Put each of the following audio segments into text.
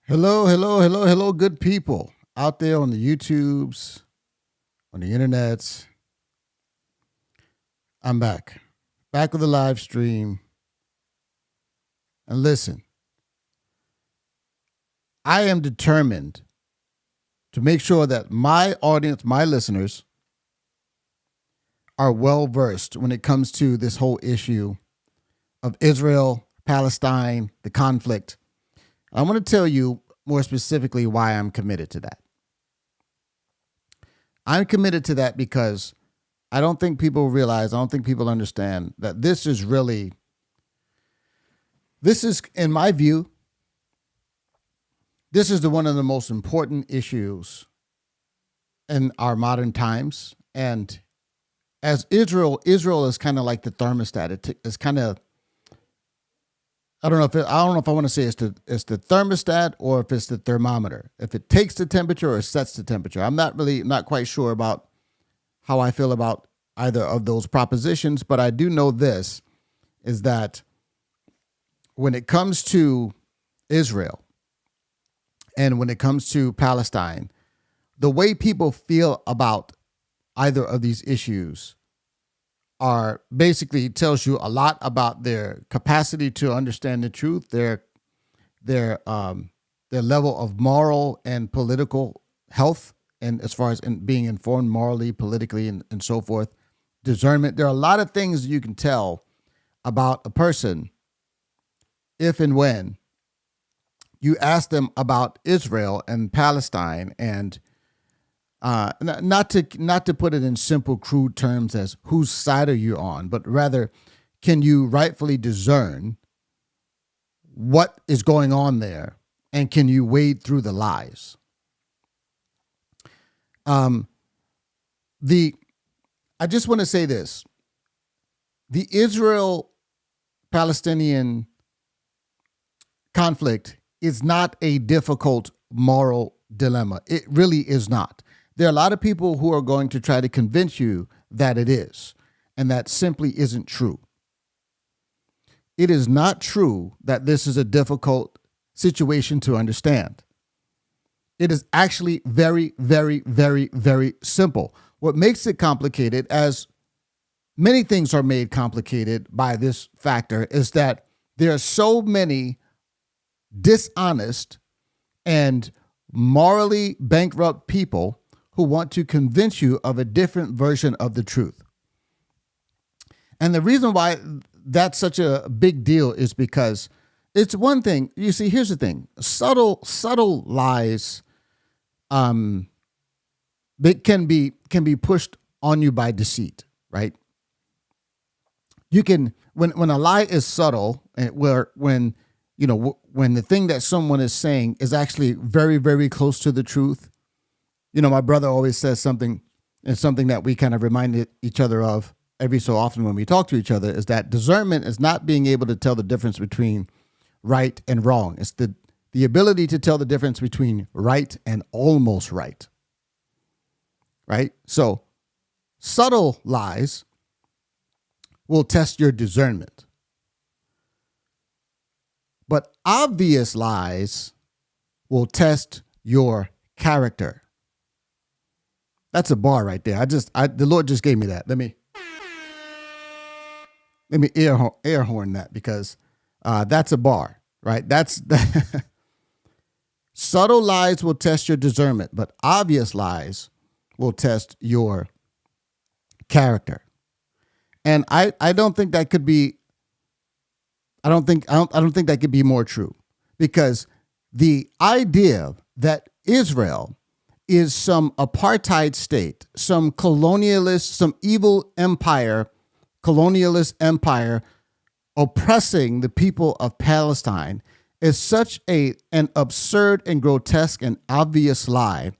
Hello, hello, hello, hello, good people out there on the YouTubes, on the internets. I'm back with a live stream. And listen, I am determined to make sure that my audience, my listeners, are well versed when it comes to this whole issue of Israel, Palestine, the conflict. I want to tell you more specifically why I'm committed to that. I'm committed to that because I don't think people realize, I don't think people understand that this is, in my view, this is one of the most important issues in our modern times. And as Israel is kind of like the thermostat. It's kind of, I don't know if I want to say it's the thermostat or if it's the thermometer. If it takes the temperature or sets the temperature. I'm not quite sure about how I feel about either of those propositions, but I do know this is that when it comes to Israel and when it comes to Palestine, the way people feel about either of these issues are basically tells you a lot about their capacity to understand the truth, their level of moral and political health, and as far as being informed morally, politically, and so forth, discernment. There are a lot of things you can tell about a person if and when you ask them about Israel and Palestine, and not to put it in simple, crude terms as whose side are you on, but rather, can you rightfully discern what is going on there, and can you wade through the lies? I just want to say this: the Israel-Palestinian conflict is not a difficult moral dilemma. It really is not. There are a lot of people who are going to try to convince you that it is, and that simply isn't true. It is not true that this is a difficult situation to understand. It is actually very, very, very, very simple. What makes it complicated, as many things are made complicated by this factor, is that there are so many dishonest and morally bankrupt people who want to convince you of a different version of the truth. And the reason why that's such a big deal is because it's one thing. You see, here's the thing: subtle lies, they can be pushed on you by deceit, right? You can, when a lie is subtle, and when the thing that someone is saying is actually very, very close to the truth. My brother always says something, and something that we kind of remind each other of every so often when we talk to each other, is that discernment is not being able to tell the difference between right and wrong. It's the ability to tell the difference between right and almost right. Right? So subtle lies will test your discernment. But obvious lies will test your character. That's a bar right there. The Lord just gave me that. Let me air horn that, because that's a bar, right? That's subtle lies will test your discernment, but obvious lies will test your character. And I don't think that could be. I don't think that could be more true, because the idea that Israel is some apartheid state, some colonialist, some evil empire, colonialist empire oppressing the people of Palestine is such an absurd and grotesque and obvious lie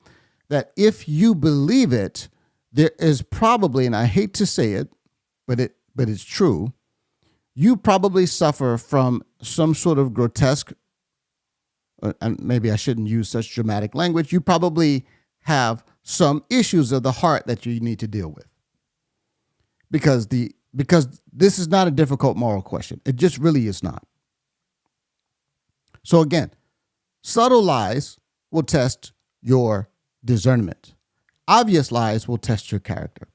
that if you believe it, there is probably, and I hate to say it, but it's true, you probably suffer from some sort of grotesque, and maybe I shouldn't use such dramatic language. You probably have some issues of the heart that you need to deal with, because this is not a difficult moral question. It just really is not. So again, Subtle lies will test your discernment. Obvious lies will test your character.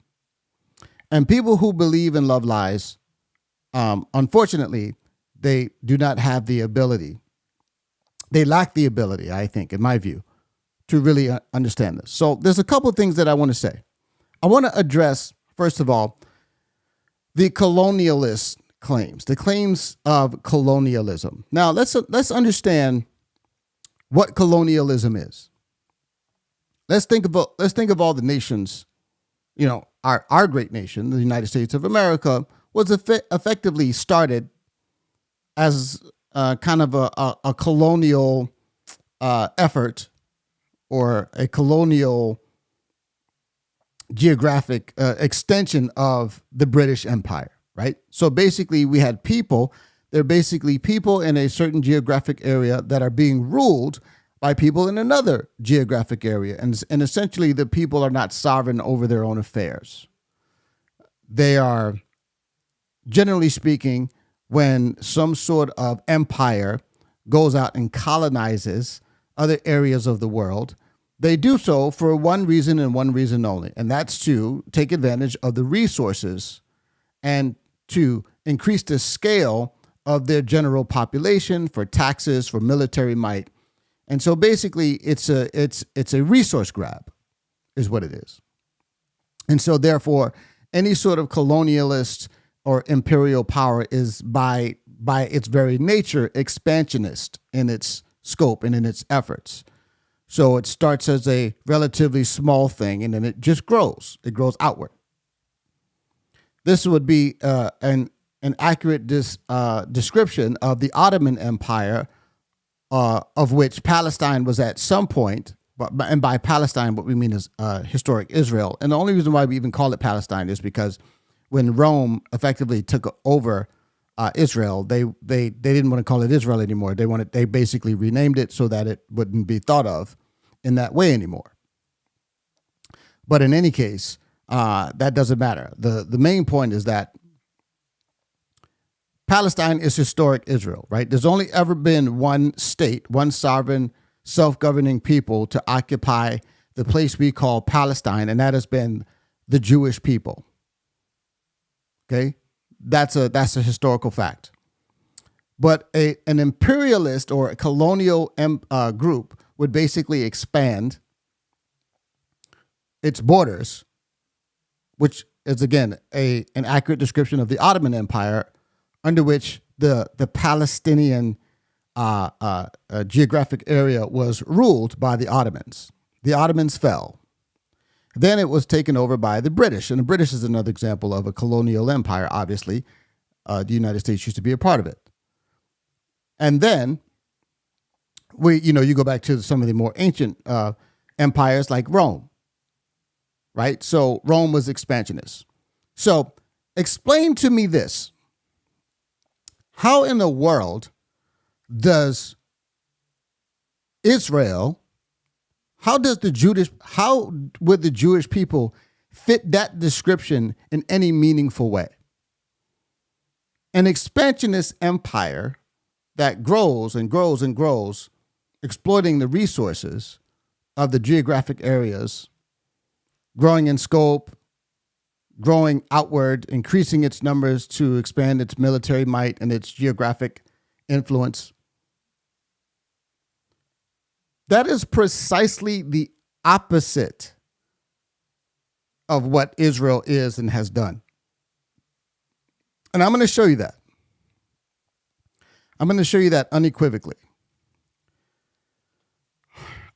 And people who believe and love lies, unfortunately, they do not have the ability. They lack the ability, I think, in my view, to really understand this. So there's a couple of things that I want to say. I want to address, first of all, the colonialist claims, the claims of colonialism. Now, let's understand what colonialism is. Let's think of all the nations. You know, our great nation, the United States of America, was effectively started as kind of a colonial effort, or a colonial geographic extension of the British Empire, right? So basically we had people, they're basically people in a certain geographic area that are being ruled by people in another geographic area. And essentially the people are not sovereign over their own affairs. They are, generally speaking, when some sort of empire goes out and colonizes other areas of the world, they do so for one reason and one reason only, and that's to take advantage of the resources and to increase the scale of their general population, for taxes, for military might. And so basically it's a resource grab is what it is. And so therefore any sort of colonialist or imperial power is by its very nature expansionist in its scope and in its efforts. So it starts as a relatively small thing, and then it just grows. It grows outward. This would be an accurate description of the Ottoman Empire, of which Palestine was at some point. And by Palestine, what we mean is historic Israel. And the only reason why we even call it Palestine is because when Rome effectively took over Israel, they didn't want to call it Israel anymore. They basically renamed it so that it wouldn't be thought of in that way anymore. But in any case, that doesn't matter. The main point is that Palestine is historic Israel, right? There's only ever been one state, one sovereign, self-governing people to occupy the place we call Palestine, and that has been the Jewish people. Okay? That's a historical fact. But an imperialist or a colonial group would basically expand its borders, which is, again, an accurate description of the Ottoman Empire, under which the Palestinian geographic area was ruled by the Ottomans. The Ottomans fell. Then it was taken over by the British, and the British is another example of a colonial empire, obviously. The United States used to be a part of it. And then you go back to some of the more ancient empires like Rome, right? So Rome was expansionist. So explain to me this. How in the world does Israel, how would the Jewish people fit that description in any meaningful way? An expansionist empire that grows and grows and grows, exploiting the resources of the geographic areas, growing in scope, growing outward, increasing its numbers to expand its military might and its geographic influence. That is precisely the opposite of what Israel is and has done. And I'm going to show you that. I'm going to show you that unequivocally.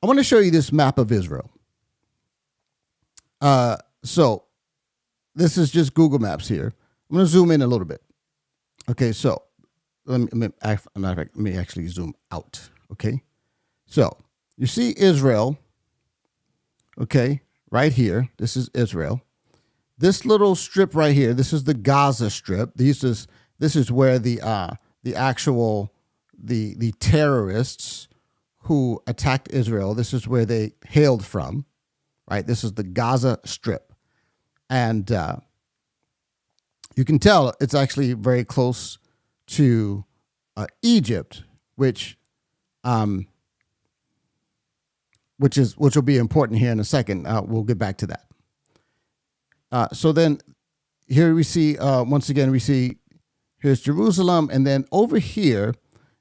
I want to show you this map of Israel. So this is just Google Maps here. I'm going to zoom in a little bit. Okay, so let me actually zoom out. Okay, so you see Israel. Okay, right here. This is Israel. This little strip right here. This is the Gaza Strip. This is where the actual terrorists who attacked Israel. This is where they hailed from. Right. This is the Gaza Strip. And you can tell it's actually very close to Egypt, which which will be important here in a second. We'll get back to that. So then here we see, once again, we see here's Jerusalem. And then over here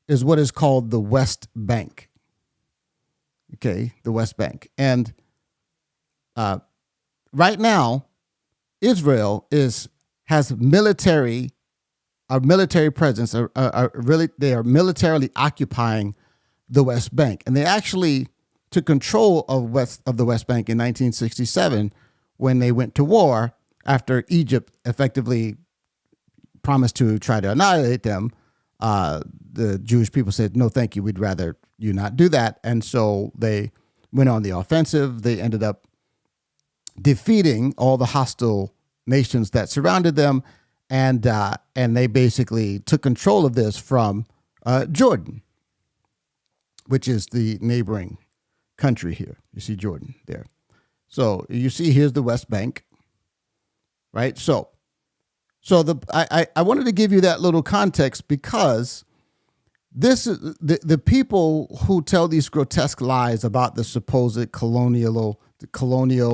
is what is called the West Bank. Okay, the West Bank. And right now, Israel has a military presence. They are militarily occupying the West Bank, and they actually took control of the West Bank in 1967 when they went to war after Egypt effectively promised to try to annihilate them. The Jewish people said, "No, thank you. We'd rather you not do that," and so they went on the offensive. They ended up defeating all the hostile nations that surrounded them, and they basically took control of this from Jordan, which is the neighboring country here. You see Jordan there. So you see here's the West Bank, right? So I wanted to give you that little context because this is the people who tell these grotesque lies about the supposed colonial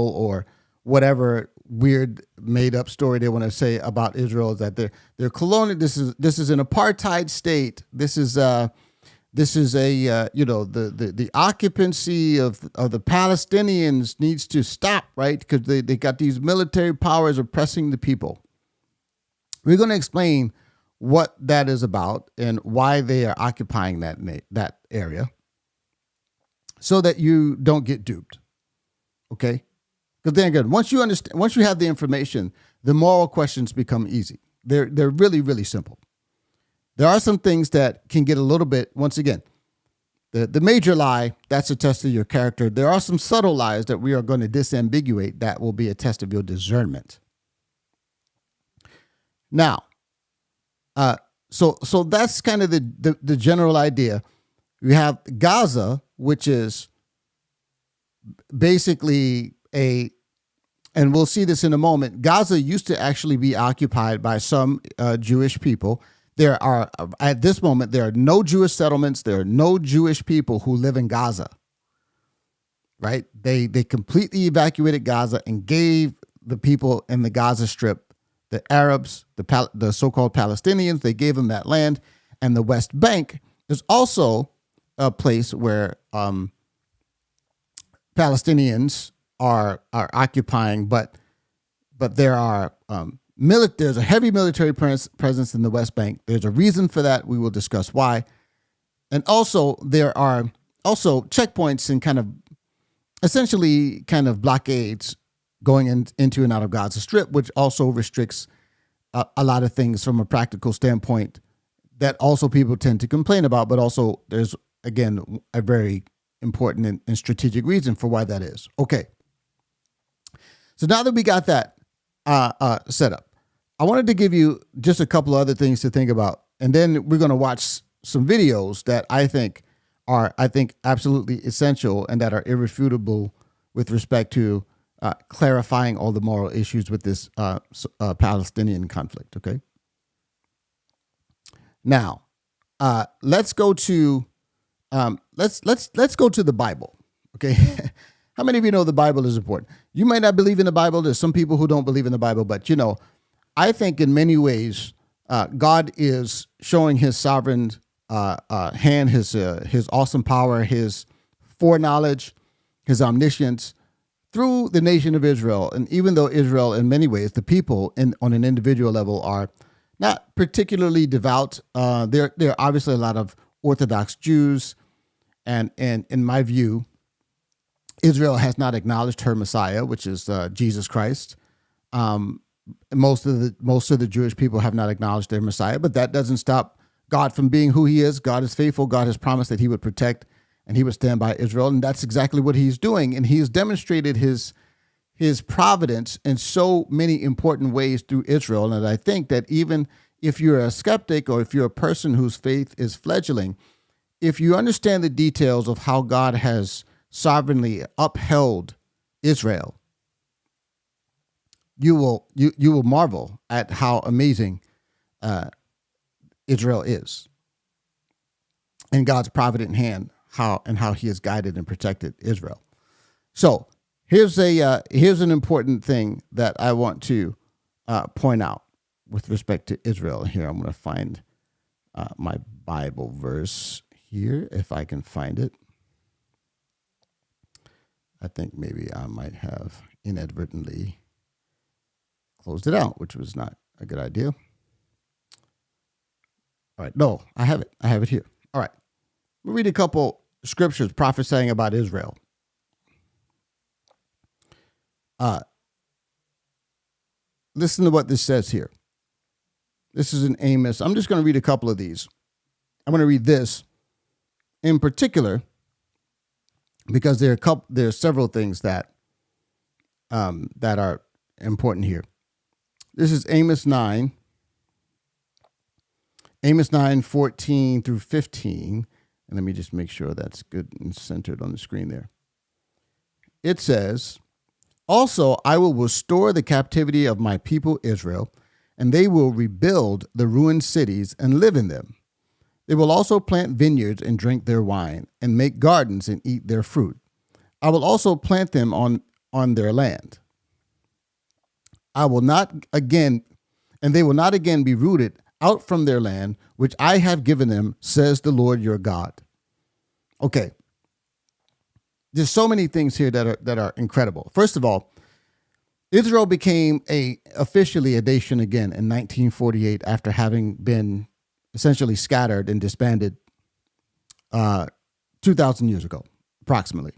or whatever weird made up story they want to say about Israel is that they're colonial. This is an apartheid state. This is the occupancy of the Palestinians needs to stop, right? Because they got these military powers oppressing the people. We're going to explain what that is about and why they are occupying that area so that you don't get duped. Okay? Because then again, once you have the information, the moral questions become easy. They're really, really simple. There are some things that can get a little bit, once again, the major lie, that's a test of your character. There are some subtle lies that we are going to disambiguate that will be a test of your discernment. Now, so that's kind of the general idea. We have Gaza, which is basically and we'll see this in a moment. Gaza used to actually be occupied by some Jewish people. At this moment, there are no Jewish settlements. There are no Jewish people who live in Gaza, right? They completely evacuated Gaza and gave the people in the Gaza Strip, the Arabs, the so-called Palestinians, they gave them that land. And the West Bank is also a place where Palestinians are occupying, but there are there's a heavy military presence in the West Bank. There's a reason for that. We will discuss why. And also there are also checkpoints and essentially blockades going into and out of Gaza Strip, which also restricts a lot of things from a practical standpoint that also people tend to complain about. But also there's, again, a very important and strategic reason for why that is. Okay. So now that we got that set up, I wanted to give you just a couple of other things to think about. And then we're going to watch some videos that I think are absolutely essential and that are irrefutable with respect to clarifying all the moral issues with this Palestinian conflict. Okay. Now, let's go to let's go to the Bible. Okay. How many of you know the Bible is important? You might not believe in the Bible. There's some people who don't believe in the Bible, but I think in many ways, God is showing his sovereign hand, his awesome power, his foreknowledge, his omniscience through the nation of Israel. And even though Israel, in many ways, the people on an individual level are not particularly devout, there are obviously a lot of Orthodox Jews. And in my view, Israel has not acknowledged her Messiah, which is Jesus Christ. Most of the Jewish people have not acknowledged their Messiah, but that doesn't stop God from being who he is. God is faithful. God has promised that he would protect and he would stand by Israel. And that's exactly what he's doing. And he's demonstrated his providence in so many important ways through Israel. And I think that even if you're a skeptic or if you're a person whose faith is fledgling, if you understand the details of how God has sovereignly upheld Israel, you will marvel at how amazing Israel is, and God's provident hand, how he has guided and protected Israel. So here's an important thing that I want to point out with respect to Israel. Here, I'm going to find my Bible verse here if I can find it. I think maybe I might have inadvertently closed it out, which was not a good idea. All right, no, I have it. I have it here. All right, we'll read a couple scriptures prophesying about Israel. Listen to what this says here. This is in Amos. I'm just going to read a couple of these. I'm going to read this in particular because there are several things that are important here. This is Amos 9. Amos 9, 14 through 15. And let me just make sure that's good and centered on the screen there. It says, "Also, I will restore the captivity of my people Israel, and they will rebuild the ruined cities and live in them. They will also plant vineyards and drink their wine, and make gardens and eat their fruit. I will also plant them on their land. I will not again, and they will not again be rooted out from their land, which I have given them, says the Lord your God." Okay. There's so many things here that are incredible. First of all, Israel became officially a nation again in 1948 after having been essentially scattered and disbanded 2,000 years ago, approximately.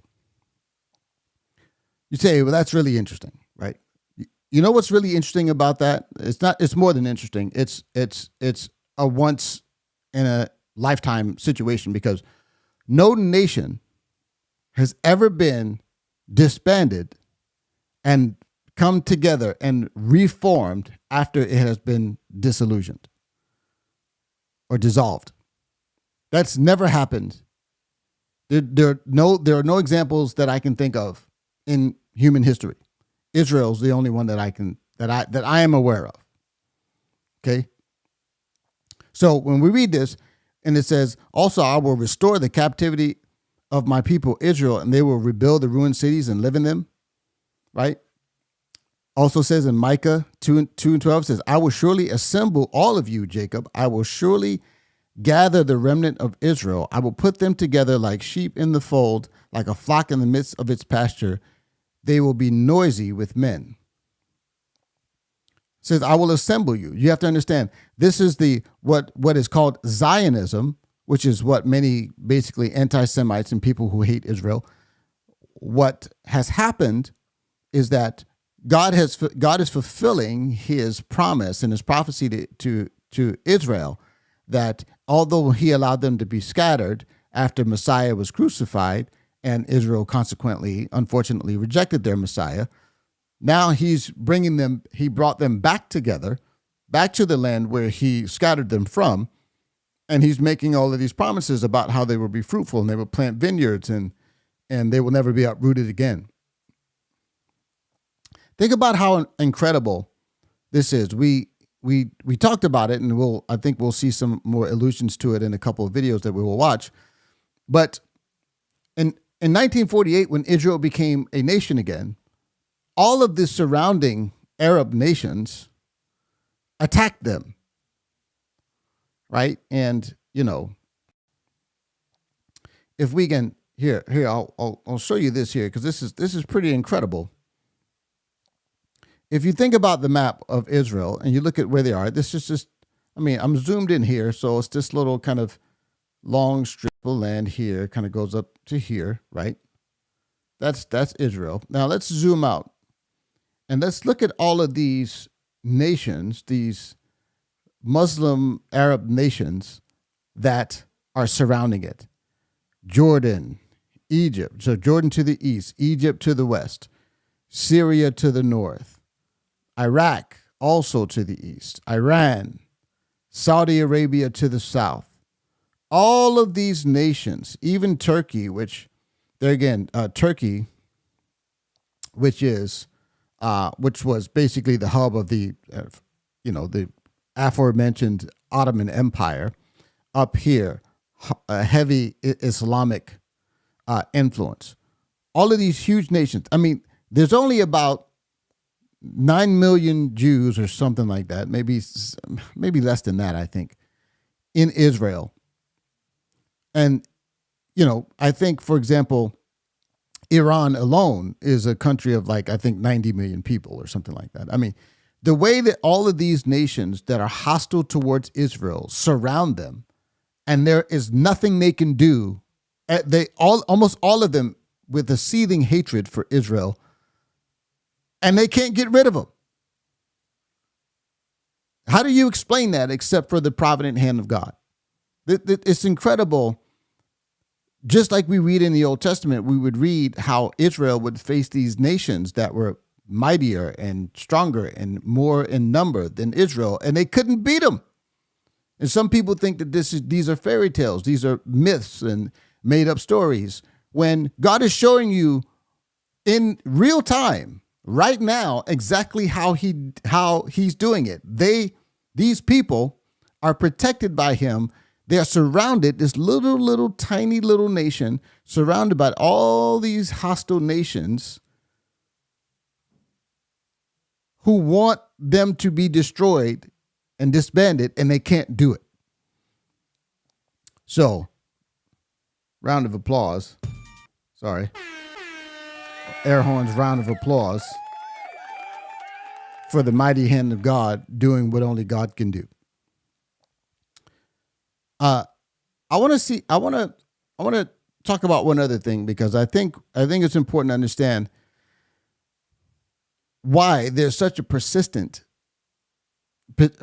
You say, well, that's really interesting, right? You know what's really interesting about that? It's more than interesting. It's a once in a lifetime situation because no nation has ever been disbanded and come together and reformed after it has been disillusioned or dissolved. That's never happened. There are no examples that I can think of in human history. Israel's the only one that I am aware of. Okay? So when we read this and it says, "Also I will restore the captivity of my people Israel, and they will rebuild the ruined cities and live in them," right? Also says in Micah 2:12 says, "I will surely assemble all of you, Jacob. I will surely gather the remnant of Israel. I will put them together like sheep in the fold, like a flock in the midst of its pasture. They will be noisy with men." It says, "I will assemble you." You have to understand, this is what is called Zionism, which is what many basically anti-Semites and people who hate Israel. What has happened is that God is fulfilling his promise and his prophecy to Israel that although he allowed them to be scattered after Messiah was crucified and Israel consequently, unfortunately, rejected their Messiah, now he brought them back together, back to the land where he scattered them from, and he's making all of these promises about how they will be fruitful and they will plant vineyards and they will never be uprooted again. Think about how incredible this is. We talked about it, and I think we'll see some more allusions to it in a couple of videos that we will watch. But in 1948, when Israel became a nation again, all of the surrounding Arab nations attacked them, right? And if we can here, I'll show you this here because this is pretty incredible. If you think about the map of Israel and you look at where they are, this is just, I'm zoomed in here, so it's this little kind of long strip of land here, kind of goes up to here, right? That's Israel. Now let's zoom out and let's look at all of these nations, these Muslim Arab nations that are surrounding it. Jordan, Egypt, so Jordan to the east, Egypt to the west, Syria to the north, Iraq also to the east, Iran, Saudi Arabia to the south. All of these nations, even Turkey, which Turkey, which was basically the hub of the aforementioned Ottoman Empire, up here, a heavy Islamic influence. all of these huge nations. I mean, there's only about 9 million Jews or something like that, maybe less than that, I think, in Israel. And, I think, for example, Iran alone is a country of like, I think 90 million people or something like that. I mean, the way that all of these nations that are hostile towards Israel surround them, and there is nothing they can do, almost all of them with a seething hatred for Israel, and they can't get rid of them. How do you explain that except for the provident hand of God? It's incredible. Just like we read in the Old Testament, we would read how Israel would face these nations that were mightier and stronger and more in number than Israel, and they couldn't beat them. And some people think that these are fairy tales, these are myths and made up stories, when God is showing you in real time, right now, exactly how he's doing it. These people are protected by him. They are surrounded, this little, tiny little nation, surrounded by all these hostile nations who want them to be destroyed and disbanded, and they can't do it. So, round of applause. Sorry. Air horns, round of applause for the mighty hand of God doing what only God can do. I want to talk about one other thing, because I think it's important to understand why there's such a persistent,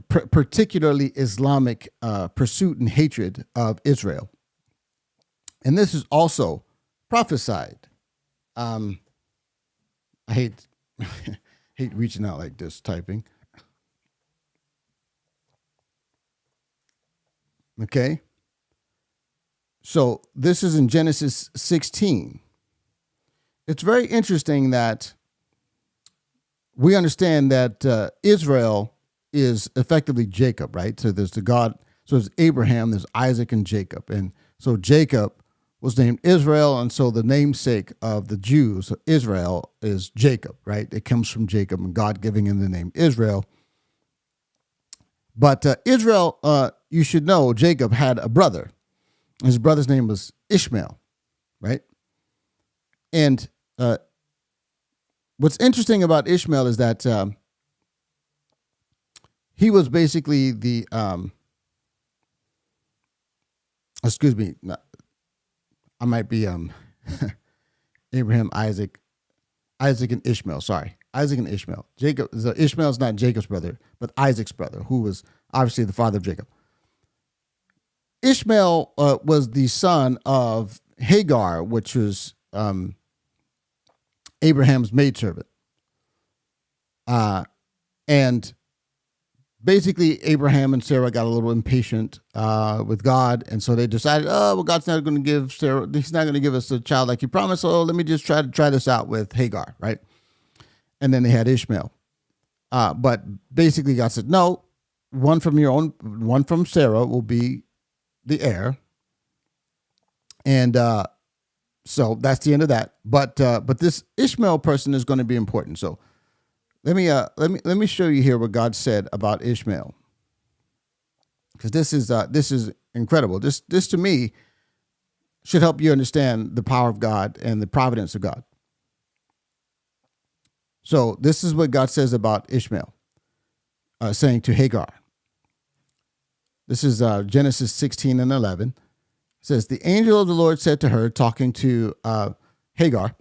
particularly Islamic pursuit and hatred of Israel. And this is also prophesied. I hate reaching out like this, typing. Okay. So this is in Genesis 16. It's very interesting that we understand that Israel is effectively Jacob, right? So there's there's Abraham, there's Isaac and Jacob. And so Jacob was named Israel. And so the namesake of the Jews, Israel, is Jacob, right? It comes from Jacob and God giving him the name Israel. But Israel, you should know, Jacob had a brother. His brother's name was Ishmael, right? And what's interesting about Ishmael is that he was basically the, I might be Abraham, Isaac and Ishmael. Sorry, Isaac and Ishmael. Ishmael's not Jacob's brother, but Isaac's brother, who was obviously the father of Jacob. Ishmael was the son of Hagar, which was Abraham's maidservant. And basically, Abraham and Sarah got a little impatient with God, and so they decided, God's not going to give Sarah, he's not going to give us a child like he promised, so let me just try this out with Hagar, right? And then they had Ishmael. But basically, God said, no, one from Sarah will be the heir. And so that's the end of that. But this Ishmael person is going to be important. So let me show you here what God said about Ishmael, because this is incredible. This to me should help you understand the power of God and the providence of God. So this is what God says about Ishmael, saying to Hagar. This is Genesis 16 and 11. It says, the angel of the Lord said to her, talking to Hagar,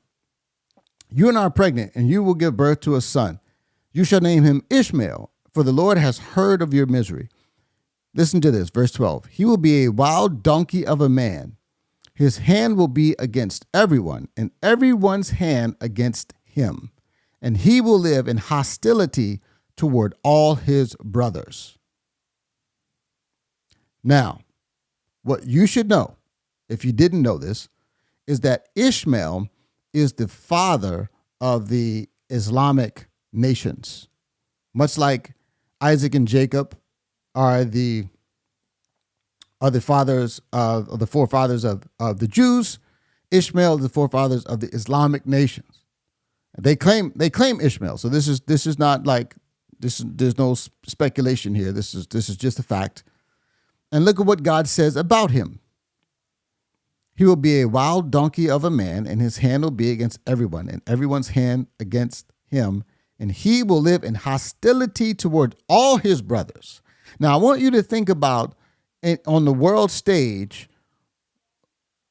you and I are pregnant, and you will give birth to a son. You shall name him Ishmael, for the Lord has heard of your misery. Listen to this, verse 12. He will be a wild donkey of a man. His hand will be against everyone, and everyone's hand against him. And he will live in hostility toward all his brothers. Now, what you should know, if you didn't know this, is that Ishmael is the father of the Islamic nations. Much like Isaac and Jacob are the fathers of the forefathers of the Jews, Ishmael is the forefathers of the Islamic nations. They claim Ishmael. So this is not like this. There's no speculation here. This is just a fact. And look at what God says about him. He will be a wild donkey of a man, and his hand will be against everyone, and everyone's hand against him. And he will live in hostility toward all his brothers. Now, I want you to think about on the world stage,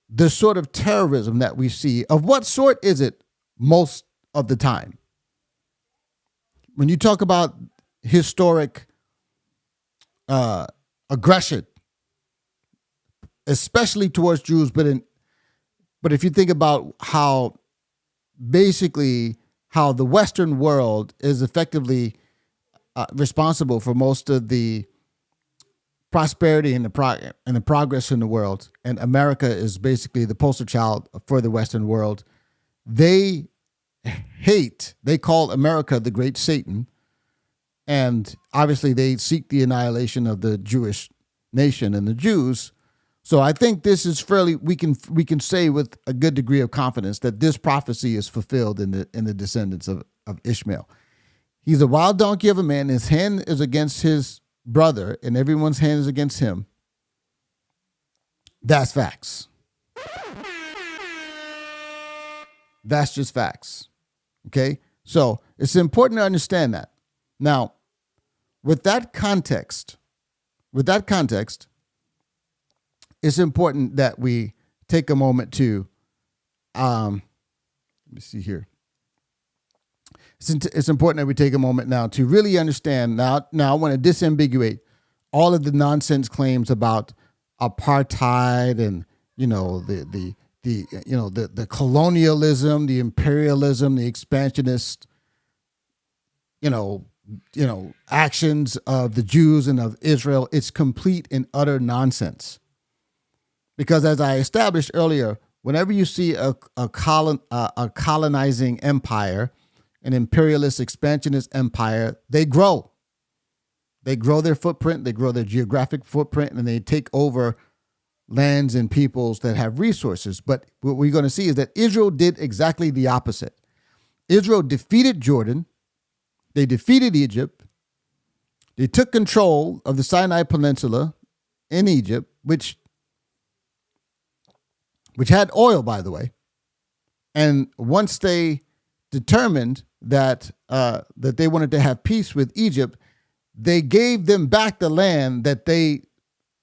the sort of terrorism that we see. Of what sort is it most of the time? When you talk about historic aggression, especially towards Jews, but if you think about how basically how the Western world is effectively responsible for most of the prosperity and the progress in the world, and America is basically the poster child for the Western world. They call America the great Satan, and obviously they seek the annihilation of the Jewish nation and the Jews. So I think this is we can say with a good degree of confidence that this prophecy is fulfilled in the descendants of Ishmael. He's a wild donkey of a man. His hand is against his brother, and everyone's hand is against him. That's facts. That's just facts. Okay? So it's important to understand that. Now, with that context, it's important that we take a moment to, let me see here. It's important that we take a moment now to really understand. Now I want to disambiguate all of the nonsense claims about apartheid and the colonialism, the imperialism, the expansionist, actions of the Jews and of Israel. It's complete and utter nonsense. Because as I established earlier, whenever you see a colonizing empire, an imperialist expansionist empire, they grow. They grow their footprint, they grow their geographic footprint, and they take over lands and peoples that have resources. But what we're going to see is that Israel did exactly the opposite. Israel defeated Jordan. They defeated Egypt. They took control of the Sinai Peninsula in Egypt, which had oil, by the way. And once they determined that they wanted to have peace with Egypt, they gave them back the land that they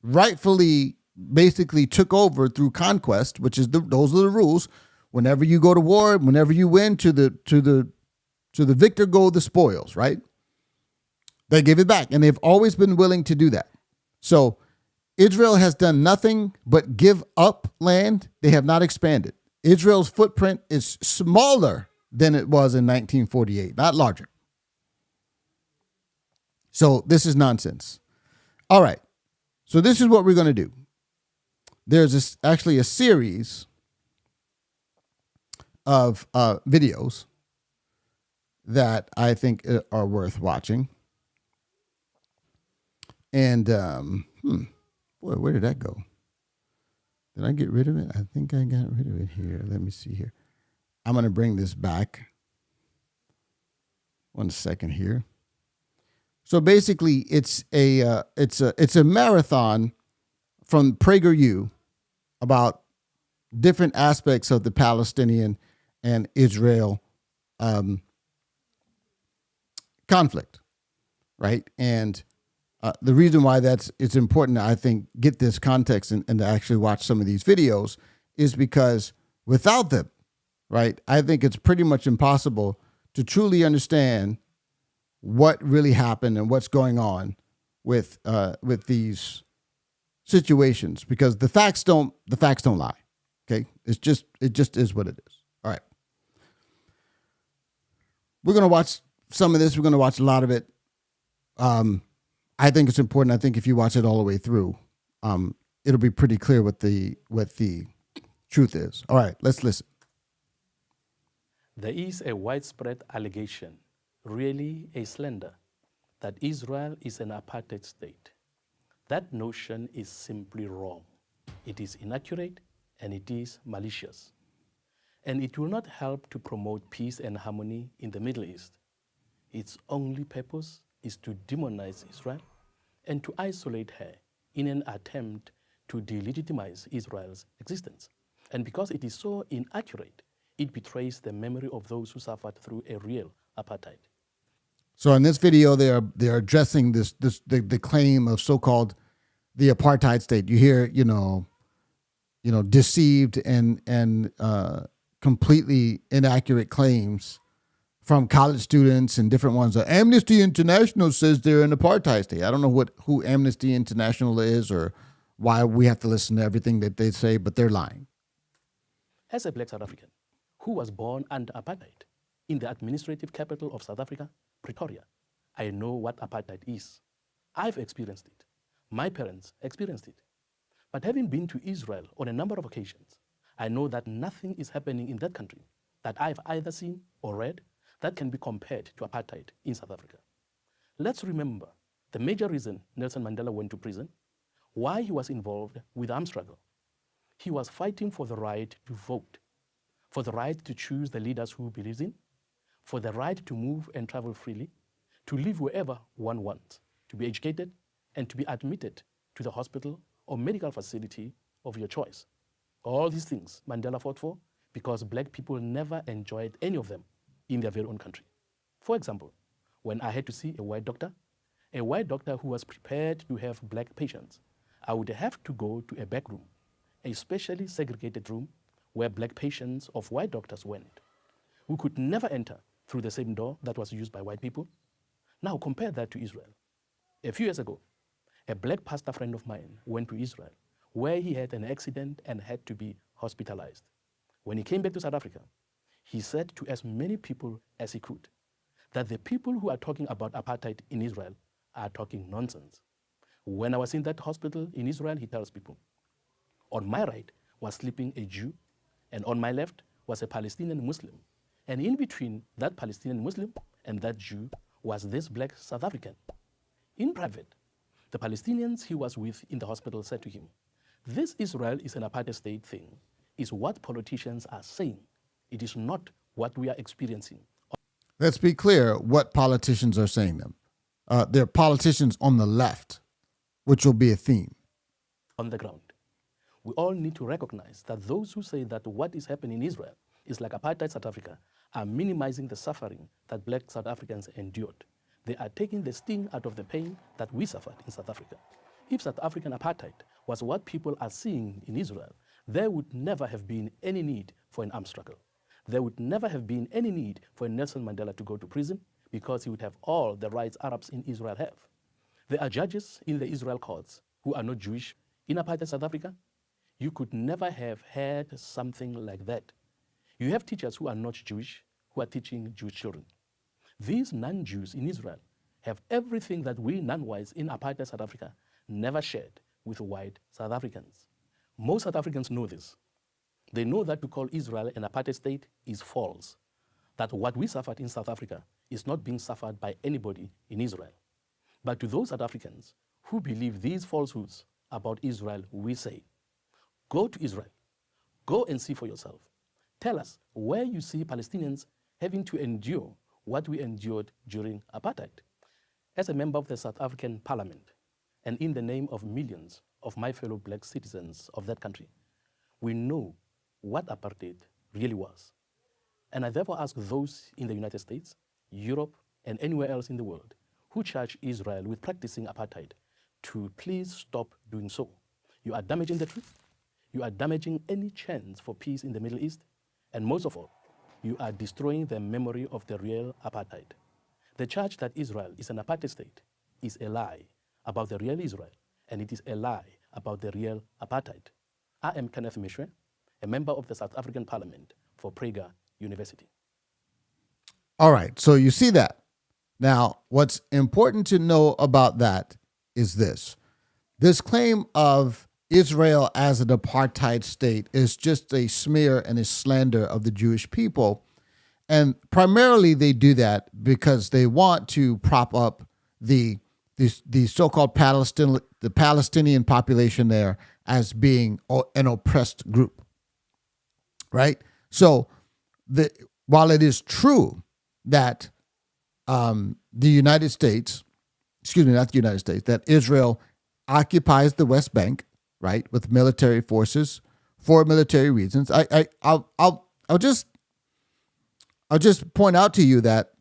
rightfully basically took over through conquest, which is those are the rules. Whenever you go to war, whenever you win, to the victor go the spoils, right? They give it back, and they've always been willing to do that. So Israel has done nothing but give up land. They have not expanded. Israel's footprint is smaller than it was in 1948, not larger. So this is nonsense. All right. So this is what we're going to do. There's actually a series of videos that I think are worth watching. And, boy, where did that go? Did I get rid of it? I think I got rid of it here. Let me see here. I'm going to bring this back. 1 second here. So basically, it's a marathon from PragerU about different aspects of the Palestinian and Israel conflict, right? And the reason why it's important to, I think, get this context and to actually watch some of these videos is because without them, right, I think it's pretty much impossible to truly understand what really happened and what's going on with these situations, because the facts don't lie. Okay, it just is what it is. All right, we're gonna watch some of this. We're gonna watch a lot of it. I think it's important. I think if you watch it all the way through, it'll be pretty clear what the truth is. All right, let's listen. There is a widespread allegation, really a slander, that Israel is an apartheid state. That notion is simply wrong. It is inaccurate and it is malicious. and it will not help to promote peace and harmony in the Middle East. Its only purpose is to demonize Israel and to isolate her in an attempt to delegitimize Israel's existence. And because it is so inaccurate, it betrays the memory of those who suffered through a real apartheid. So in this video, they're addressing the claim of so-called the apartheid state. You hear, deceived and completely inaccurate claims from college students and different ones. Amnesty International says they're an apartheid state. I don't know who Amnesty International is or why we have to listen to everything that they say, but they're lying. As a black South African who was born under apartheid in the administrative capital of South Africa, Pretoria, I know what apartheid is. I've experienced it. My parents experienced it. But having been to Israel on a number of occasions, I know that nothing is happening in that country that I've either seen or read that can be compared to apartheid in South Africa. Let's remember the major reason Nelson Mandela went to prison, why he was involved with the armed struggle. He was fighting for the right to vote, for the right to choose the leaders who believes in, for the right to move and travel freely, to live wherever one wants, to be educated, and to be admitted to the hospital or medical facility of your choice. All these things Mandela fought for because black people never enjoyed any of them in their very own country. For example, when I had to see a white doctor who was prepared to have black patients, I would have to go to a back room, a specially segregated room where black patients of white doctors went, who could never enter through the same door that was used by white people. Now compare that to Israel. A few years ago, a black pastor friend of mine went to Israel where he had an accident and had to be hospitalized. When he came back to South Africa, he said to as many people as he could that the people who are talking about apartheid in Israel are talking nonsense. When I was in that hospital in Israel, he tells people, on my right was sleeping a Jew, and on my left was a Palestinian Muslim. And in between that Palestinian Muslim and that Jew was this black South African. In private, the Palestinians he was with in the hospital said to him, this Israel is an apartheid state thing, is what politicians are saying. It is not what we are experiencing. Let's be clear what politicians are saying them. They're politicians on the left, which will be a theme. On the ground. We all need to recognize that those who say that what is happening in Israel is like apartheid South Africa are minimizing the suffering that black South Africans endured. They are taking the sting out of the pain that we suffered in South Africa. If South African apartheid was what people are seeing in Israel, there would never have been any need for an armed struggle. There would never have been any need for Nelson Mandela to go to prison because he would have all the rights Arabs in Israel have. There are judges in the Israel courts who are not Jewish in apartheid South Africa. You could never have had something like that. You have teachers who are not Jewish who are teaching Jewish children. These non-Jews in Israel have everything that we non-whites in apartheid South Africa never shared with white South Africans. Most South Africans know this. They know that to call Israel an apartheid state is false, that what we suffered in South Africa is not being suffered by anybody in Israel. But to those South Africans who believe these falsehoods about Israel, we say, go to Israel, go and see for yourself. Tell us where you see Palestinians having to endure what we endured during apartheid. As a member of the South African Parliament, and in the name of millions of my fellow black citizens of that country, we know what apartheid really was. And I therefore ask those in the United States, Europe, and anywhere else in the world who charge Israel with practicing apartheid to please stop doing so. You are damaging the truth. You are damaging any chance for peace in the Middle East. And most of all, you are destroying the memory of the real apartheid. The charge that Israel is an apartheid state is a lie about the real Israel, and it is a lie about the real apartheid. I am Kenneth Mishwe, a member of the South African Parliament for Prager University. All right, so you see that. Now, what's important to know about that is this. This claim of Israel as an apartheid state is just a smear and a slander of the Jewish people. And primarily they do that because they want to prop up the so-called Palestinian population there as being an oppressed group, right? So while it is true that the United States, excuse me, not the United States, that Israel occupies the West Bank, right, with military forces for military reasons. I'll just point out to you that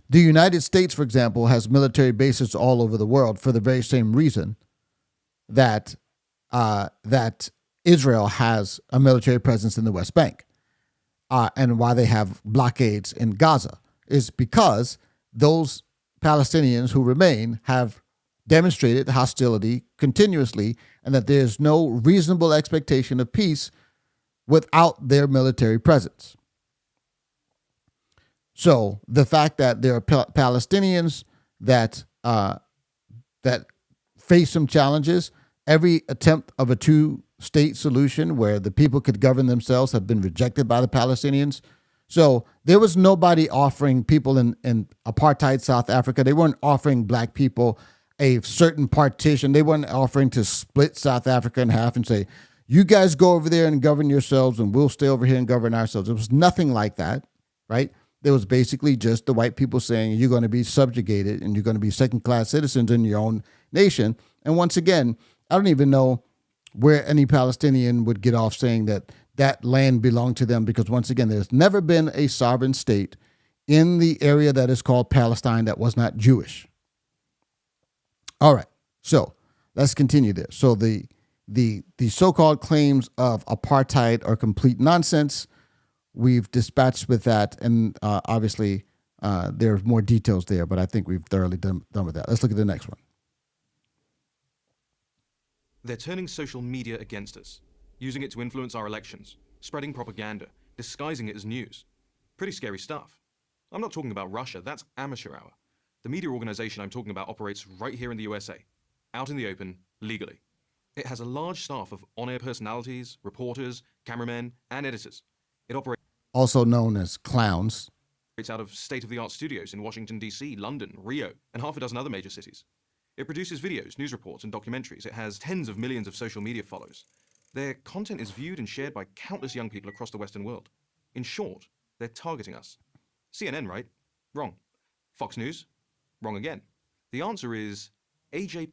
the United States, for example, has military bases all over the world for the very same reason that that Israel has a military presence in the West Bank, and why they have blockades in Gaza is because those Palestinians who remain have demonstrated hostility continuously, and that there's no reasonable expectation of peace without their military presence. So the fact that there are Palestinians that that face some challenges, every attempt of a two-state solution where the people could govern themselves have been rejected by the Palestinians. So there was nobody offering people in apartheid South Africa. They weren't offering black people a certain partition. They weren't offering to split South Africa in half and say, you guys go over there and govern yourselves and we'll stay over here and govern ourselves. It was nothing like that, right? There was basically just the white people saying you're going to be subjugated and you're going to be second-class citizens in your own nation. And once again, I don't even know where any Palestinian would get off saying that that land belonged to them, because once again, there's never been a sovereign state in the area that is called Palestine that was not Jewish. All right, so let's continue there. So the so-called claims of apartheid are complete nonsense. We've dispatched with that, and obviously there's more details there, but I think we've thoroughly done with that. Let's look at the next one. They're turning social media against us, using it to influence our elections, spreading propaganda, disguising it as news. Pretty scary stuff. I'm not talking about Russia, that's amateur hour. The media organization I'm talking about operates right here in the USA, out in the open, legally. It has a large staff of on-air personalities, reporters, cameramen, and editors. It operates also known as clowns. It's out of state-of-the-art studios in Washington, D.C., London, Rio, and half a dozen other major cities. It produces videos, news reports, and documentaries. It has tens of millions of social media followers. Their content is viewed and shared by countless young people across the Western world. In short, they're targeting us. CNN, right? Wrong. Fox News? Wrong again. The answer is AJ+.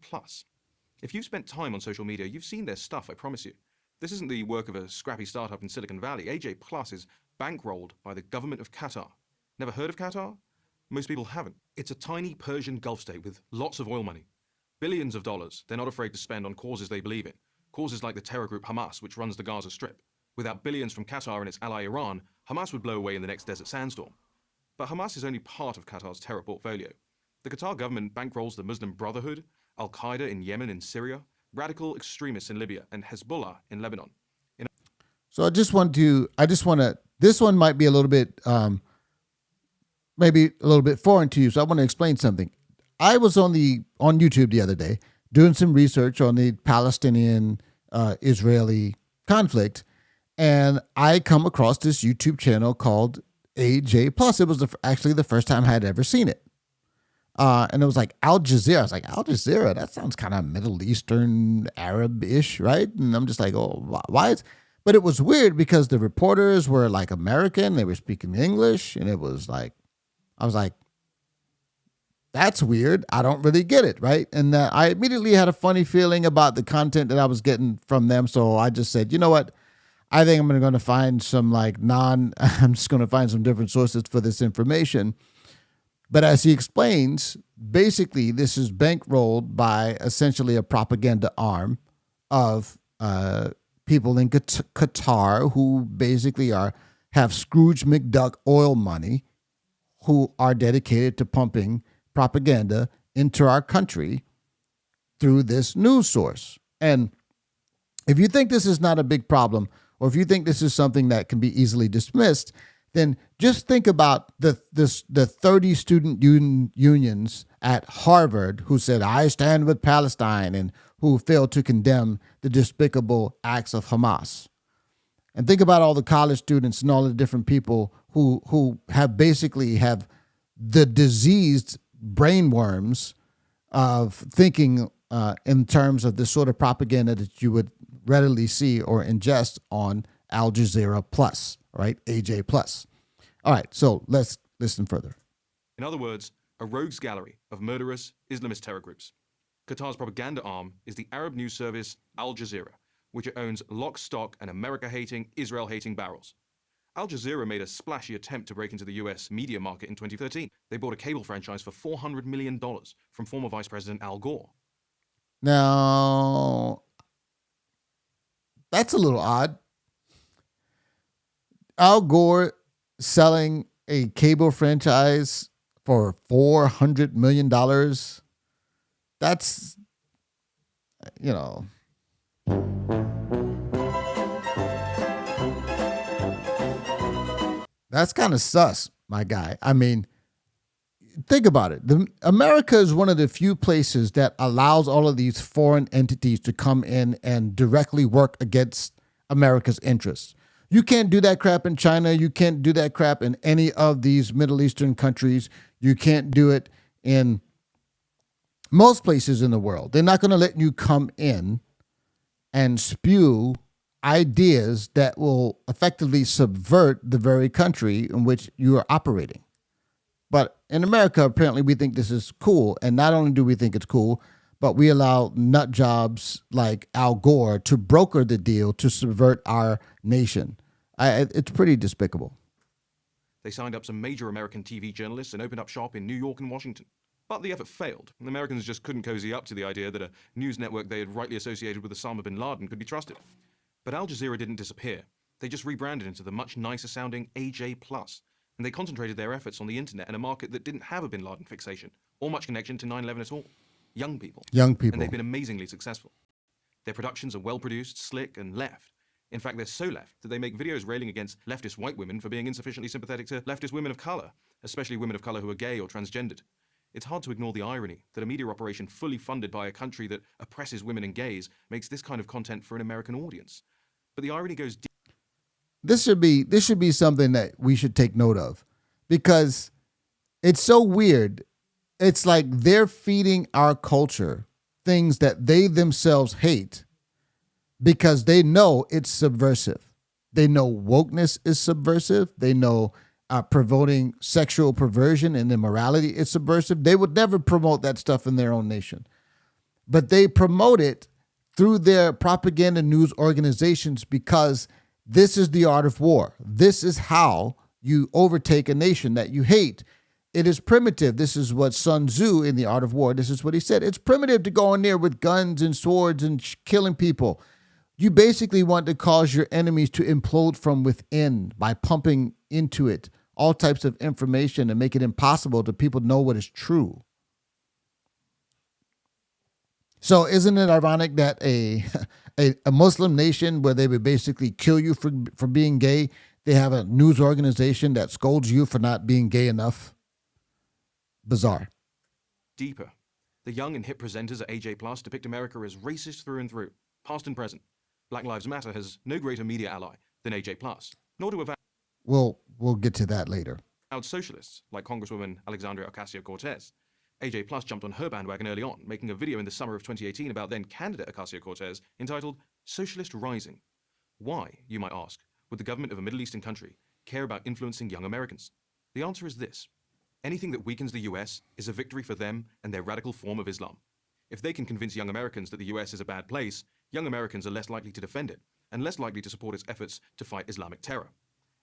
If you've spent time on social media, you've seen their stuff, I promise you. This isn't the work of a scrappy startup in Silicon Valley. AJ+ is bankrolled by the government of Qatar. Never heard of Qatar? Most people haven't. It's a tiny Persian Gulf state with lots of oil money. Billions of dollars they're not afraid to spend on causes they believe in. Causes like the terror group Hamas, which runs the Gaza Strip. Without billions from Qatar and its ally Iran, Hamas would blow away in the next desert sandstorm. But Hamas is only part of Qatar's terror portfolio. The Qatar government bankrolls the Muslim Brotherhood, Al-Qaeda in Yemen and Syria, radical extremists in Libya, and Hezbollah in Lebanon. So this one might be a little bit, maybe a little bit foreign to you. So I want to explain something. I was on YouTube the other day doing some research on the Palestinian Israeli conflict, and I come across this YouTube channel called AJ+. It was actually the first time I had ever seen it. And it was like Al Jazeera. I was like, Al Jazeera, that sounds kind of Middle Eastern, Arab-ish, right? And I'm just like, oh, why? But it was weird because the reporters were like American. They were speaking English. And it was like, I was like, that's weird. I don't really get it, right? And I immediately had a funny feeling about the content that I was getting from them. So I just said, you know what? I think I'm going to find some I'm just going to find some different sources for this information. But as he explains, basically this is bankrolled by essentially a propaganda arm of people in Qatar who basically have Scrooge McDuck oil money, who are dedicated to pumping propaganda into our country through this news source. And if you think this is not a big problem, or if you think this is something that can be easily dismissed, then just think about the 30 student unions at Harvard who said, I stand with Palestine, and who failed to condemn the despicable acts of Hamas. And think about all the college students and all the different people who have the diseased brainworms of thinking in terms of the sort of propaganda that you would readily see or ingest on Al Jazeera Plus, right? AJ Plus. All right, so let's listen further. In other words, a rogues gallery of murderous Islamist terror groups. Qatar's propaganda arm is the Arab news service Al Jazeera, which it owns lock, stock, and America-hating, Israel-hating barrels. Al Jazeera made a splashy attempt to break into the US media market in 2013. They bought a cable franchise for $400 million from former Vice President Al Gore. Now, that's a little odd. Al Gore selling a cable franchise for $400 million. That's, you know. That's kind of sus, my guy. I mean, think about it. America is one of the few places that allows all of these foreign entities to come in and directly work against America's interests. You can't do that crap in China. You can't do that crap in any of these Middle Eastern countries. You can't do it in most places in the world. They're not going to let you come in and spew ideas that will effectively subvert the very country in which you are operating. But in America, apparently we think this is cool. And not only do we think it's cool, but we allow nut jobs like Al Gore to broker the deal to subvert our nation. It's pretty despicable. They signed up some major American TV journalists and opened up shop in New York and Washington. But the effort failed. The Americans just couldn't cozy up to the idea that a news network they had rightly associated with Osama bin Laden could be trusted. But Al Jazeera didn't disappear. They just rebranded into the much nicer sounding AJ Plus, and they concentrated their efforts on the internet in a market that didn't have a bin Laden fixation or much connection to 9/11 at all. Young people. Young people. And they've been amazingly successful. Their productions are well produced, slick, and left. In fact, they're so left that they make videos railing against leftist white women for being insufficiently sympathetic to leftist women of color, especially women of color who are gay or transgendered. It's hard to ignore the irony that a media operation fully funded by a country that oppresses women and gays makes this kind of content for an American audience. But the irony goes deep. This should be something that we should take note of, because it's so weird. It's like they're feeding our culture things that they themselves hate because they know it's subversive. They know wokeness is subversive. They know promoting sexual perversion and immorality is subversive. They would never promote that stuff in their own nation, but they promote it through their propaganda news organizations because this is the art of war. This is how you overtake a nation that you hate. It is primitive. This is what Sun Tzu in The Art of War, this is what he said. It's primitive to go in there with guns and swords and killing people. You basically want to cause your enemies to implode from within by pumping into it all types of information and make it impossible to people know what is true. So isn't it ironic that a Muslim nation where they would basically kill you for being gay, they have a news organization that scolds you for not being gay enough? Bizarre. Deeper. The young and hip presenters at AJ Plus depict America as racist through and through, past and present. Black Lives Matter has no greater media ally than AJ Plus, nor do avowed We'll get to that later. socialists like Congresswoman Alexandria Ocasio-Cortez. AJ Plus jumped on her bandwagon early on, making a video in the summer of 2018 about then-candidate Ocasio-Cortez entitled Socialist Rising. Why, you might ask, would the government of a Middle Eastern country care about influencing young Americans? The answer is this. Anything that weakens the US is a victory for them and their radical form of Islam. If they can convince young Americans that the US is a bad place, young Americans are less likely to defend it and less likely to support its efforts to fight Islamic terror.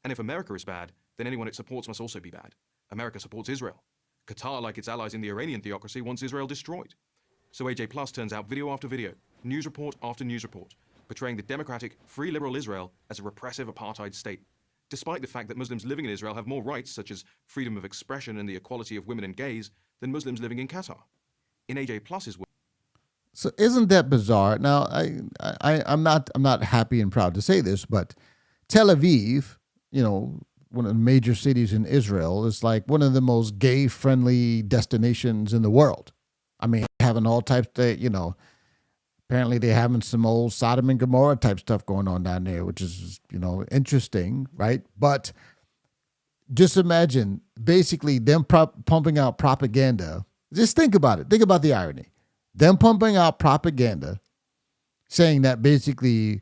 And if America is bad, then anyone it supports must also be bad. America supports Israel. Qatar, like its allies in the Iranian theocracy, wants Israel destroyed. So AJ Plus turns out video after video, news report after news report, portraying the democratic, free liberal Israel as a repressive apartheid state, despite the fact that Muslims living in Israel have more rights, such as freedom of expression and the equality of women and gays, than Muslims living in Qatar. In AJ Plus's words. So isn't that bizarre? Now, I'm not happy and proud to say this, but Tel Aviv, one of the major cities in Israel, is like one of the most gay-friendly destinations in the world. I mean, having all types of, apparently they're having some old Sodom and Gomorrah type stuff going on down there, which is, interesting, right? But just imagine basically them pumping out propaganda. Just think about it. Think about the irony. Them pumping out propaganda saying that basically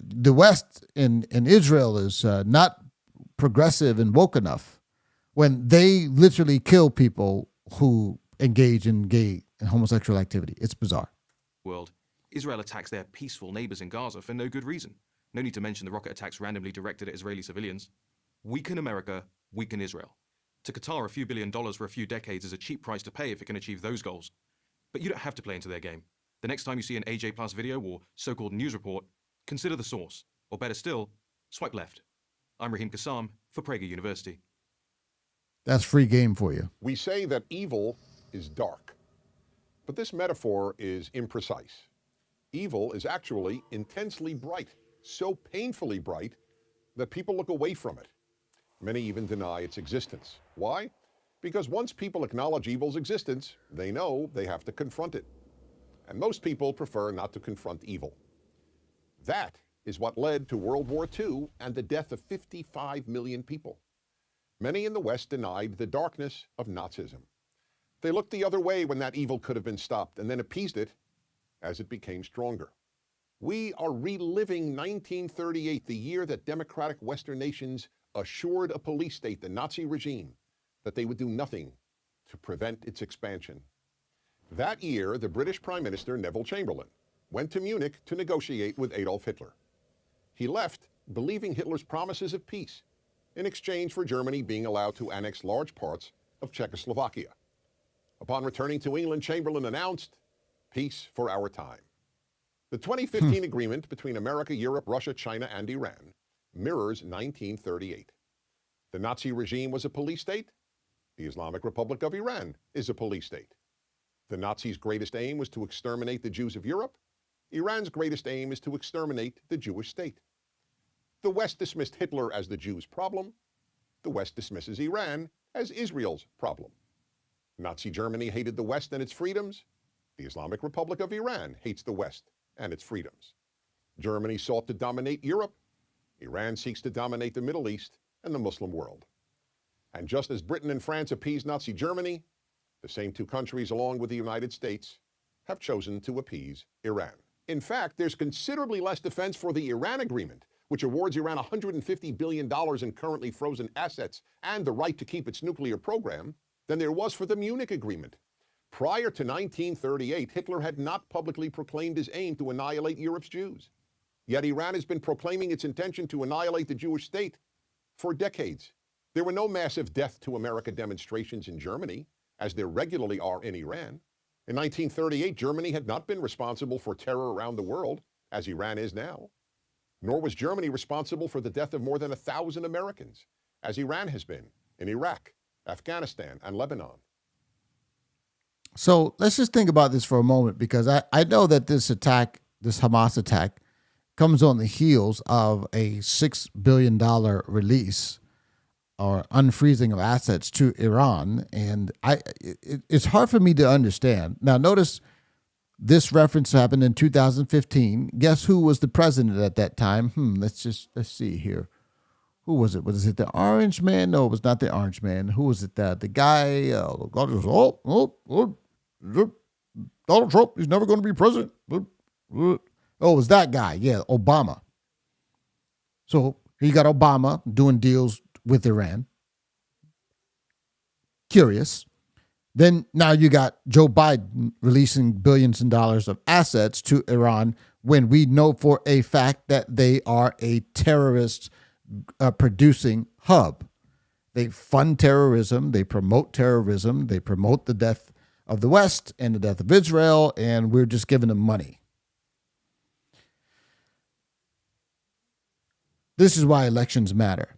the West in Israel is not progressive and woke enough when they literally kill people who engage in gay and homosexual activity. It's bizarre. World, Israel attacks their peaceful neighbors in Gaza for no good reason. No need to mention the rocket attacks randomly directed at Israeli civilians. Weaken America, weaken Israel. To Qatar, a few $1 billion for a few decades is a cheap price to pay if it can achieve those goals. But you don't have to play into their game. The next time you see an AJ Plus video or so-called news report, consider the source. Or better still, swipe left. I'm Raheem Kassam for Prager University. That's free game for you. We say that evil is dark, but this metaphor is imprecise. Evil is actually intensely bright, so painfully bright that people look away from it. Many even deny its existence. Why? Because once people acknowledge evil's existence, they know they have to confront it. And most people prefer not to confront evil. That is what led to World War II and the death of 55 million people. Many in the West denied the darkness of Nazism. They looked the other way when that evil could have been stopped and then appeased it as it became stronger. We are reliving 1938, the year that democratic Western nations assured a police state, the Nazi regime, that they would do nothing to prevent its expansion. That year, the British Prime Minister, Neville Chamberlain, went to Munich to negotiate with Adolf Hitler. He left believing Hitler's promises of peace in exchange for Germany being allowed to annex large parts of Czechoslovakia. Upon returning to England, Chamberlain announced, "Peace for our time." The 2015 agreement between America, Europe, Russia, China, and Iran mirrors 1938. The Nazi regime was a police state. The Islamic Republic of Iran is a police state. The Nazis' greatest aim was to exterminate the Jews of Europe. Iran's greatest aim is to exterminate the Jewish state. The West dismissed Hitler as the Jews' problem. The West dismisses Iran as Israel's problem. Nazi Germany hated the West and its freedoms. The Islamic Republic of Iran hates the West and its freedoms. Germany sought to dominate Europe. Iran seeks to dominate the Middle East and the Muslim world. And just as Britain and France appeased Nazi Germany, the same two countries, along with the United States, have chosen to appease Iran. In fact, there's considerably less defense for the Iran agreement, which awards Iran $150 billion in currently frozen assets and the right to keep its nuclear program, than there was for the Munich Agreement. Prior to 1938, Hitler had not publicly proclaimed his aim to annihilate Europe's Jews. Yet Iran has been proclaiming its intention to annihilate the Jewish state for decades. There were no massive death to America demonstrations in Germany, as there regularly are in Iran. In 1938, Germany had not been responsible for terror around the world, as Iran is now. Nor was Germany responsible for the death of more than 1,000 Americans, as Iran has been in Iraq, Afghanistan, and Lebanon. So let's just think about this for a moment, because I know that this attack, this Hamas attack, comes on the heels of a $6 billion release or unfreezing of assets to Iran. And it's hard for me to understand. Now, notice this reference happened in 2015. Guess who was the president at that time? Let's see here. Who was it? Was it the Orange Man? No, it was not the Orange Man. Who was it? The guy, Donald Trump, he's never going to be president. Oh, it was that guy. Yeah, Obama. So you got Obama doing deals with Iran. Curious. Then now you got Joe Biden releasing billions of dollars of assets to Iran when we know for a fact that they are a terrorist producing hub. They fund terrorism. They promote terrorism. They promote the death of the West and the death of Israel, and we're just giving them money. This is why elections matter.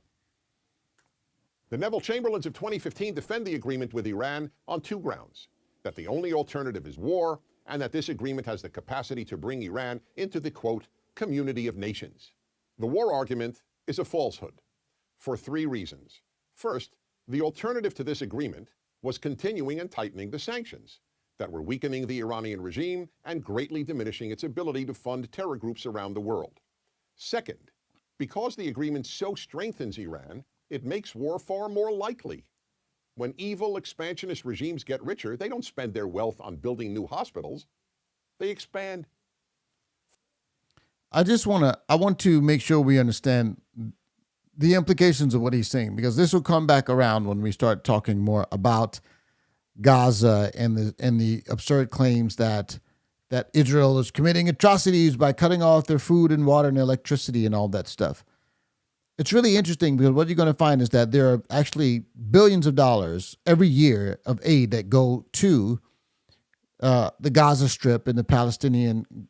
The Neville Chamberlains of 2015 defend the agreement with Iran on two grounds: that the only alternative is war, and that this agreement has the capacity to bring Iran into the, quote, community of nations. The war argument is a falsehood for three reasons. First, the alternative to this agreement was continuing and tightening the sanctions that were weakening the Iranian regime and greatly diminishing its ability to fund terror groups around the world. Second, because the agreement so strengthens Iran, it makes war far more likely. When evil expansionist regimes get richer, they don't spend their wealth on building new hospitals. They expand. I want to make sure we understand the implications of what he's saying, because this will come back around when we start talking more about Gaza and the absurd claims that Israel is committing atrocities by cutting off their food and water and electricity and all that stuff. It's really interesting because what you're going to find is that there are actually billions of dollars every year of aid that go to the Gaza Strip and the Palestinian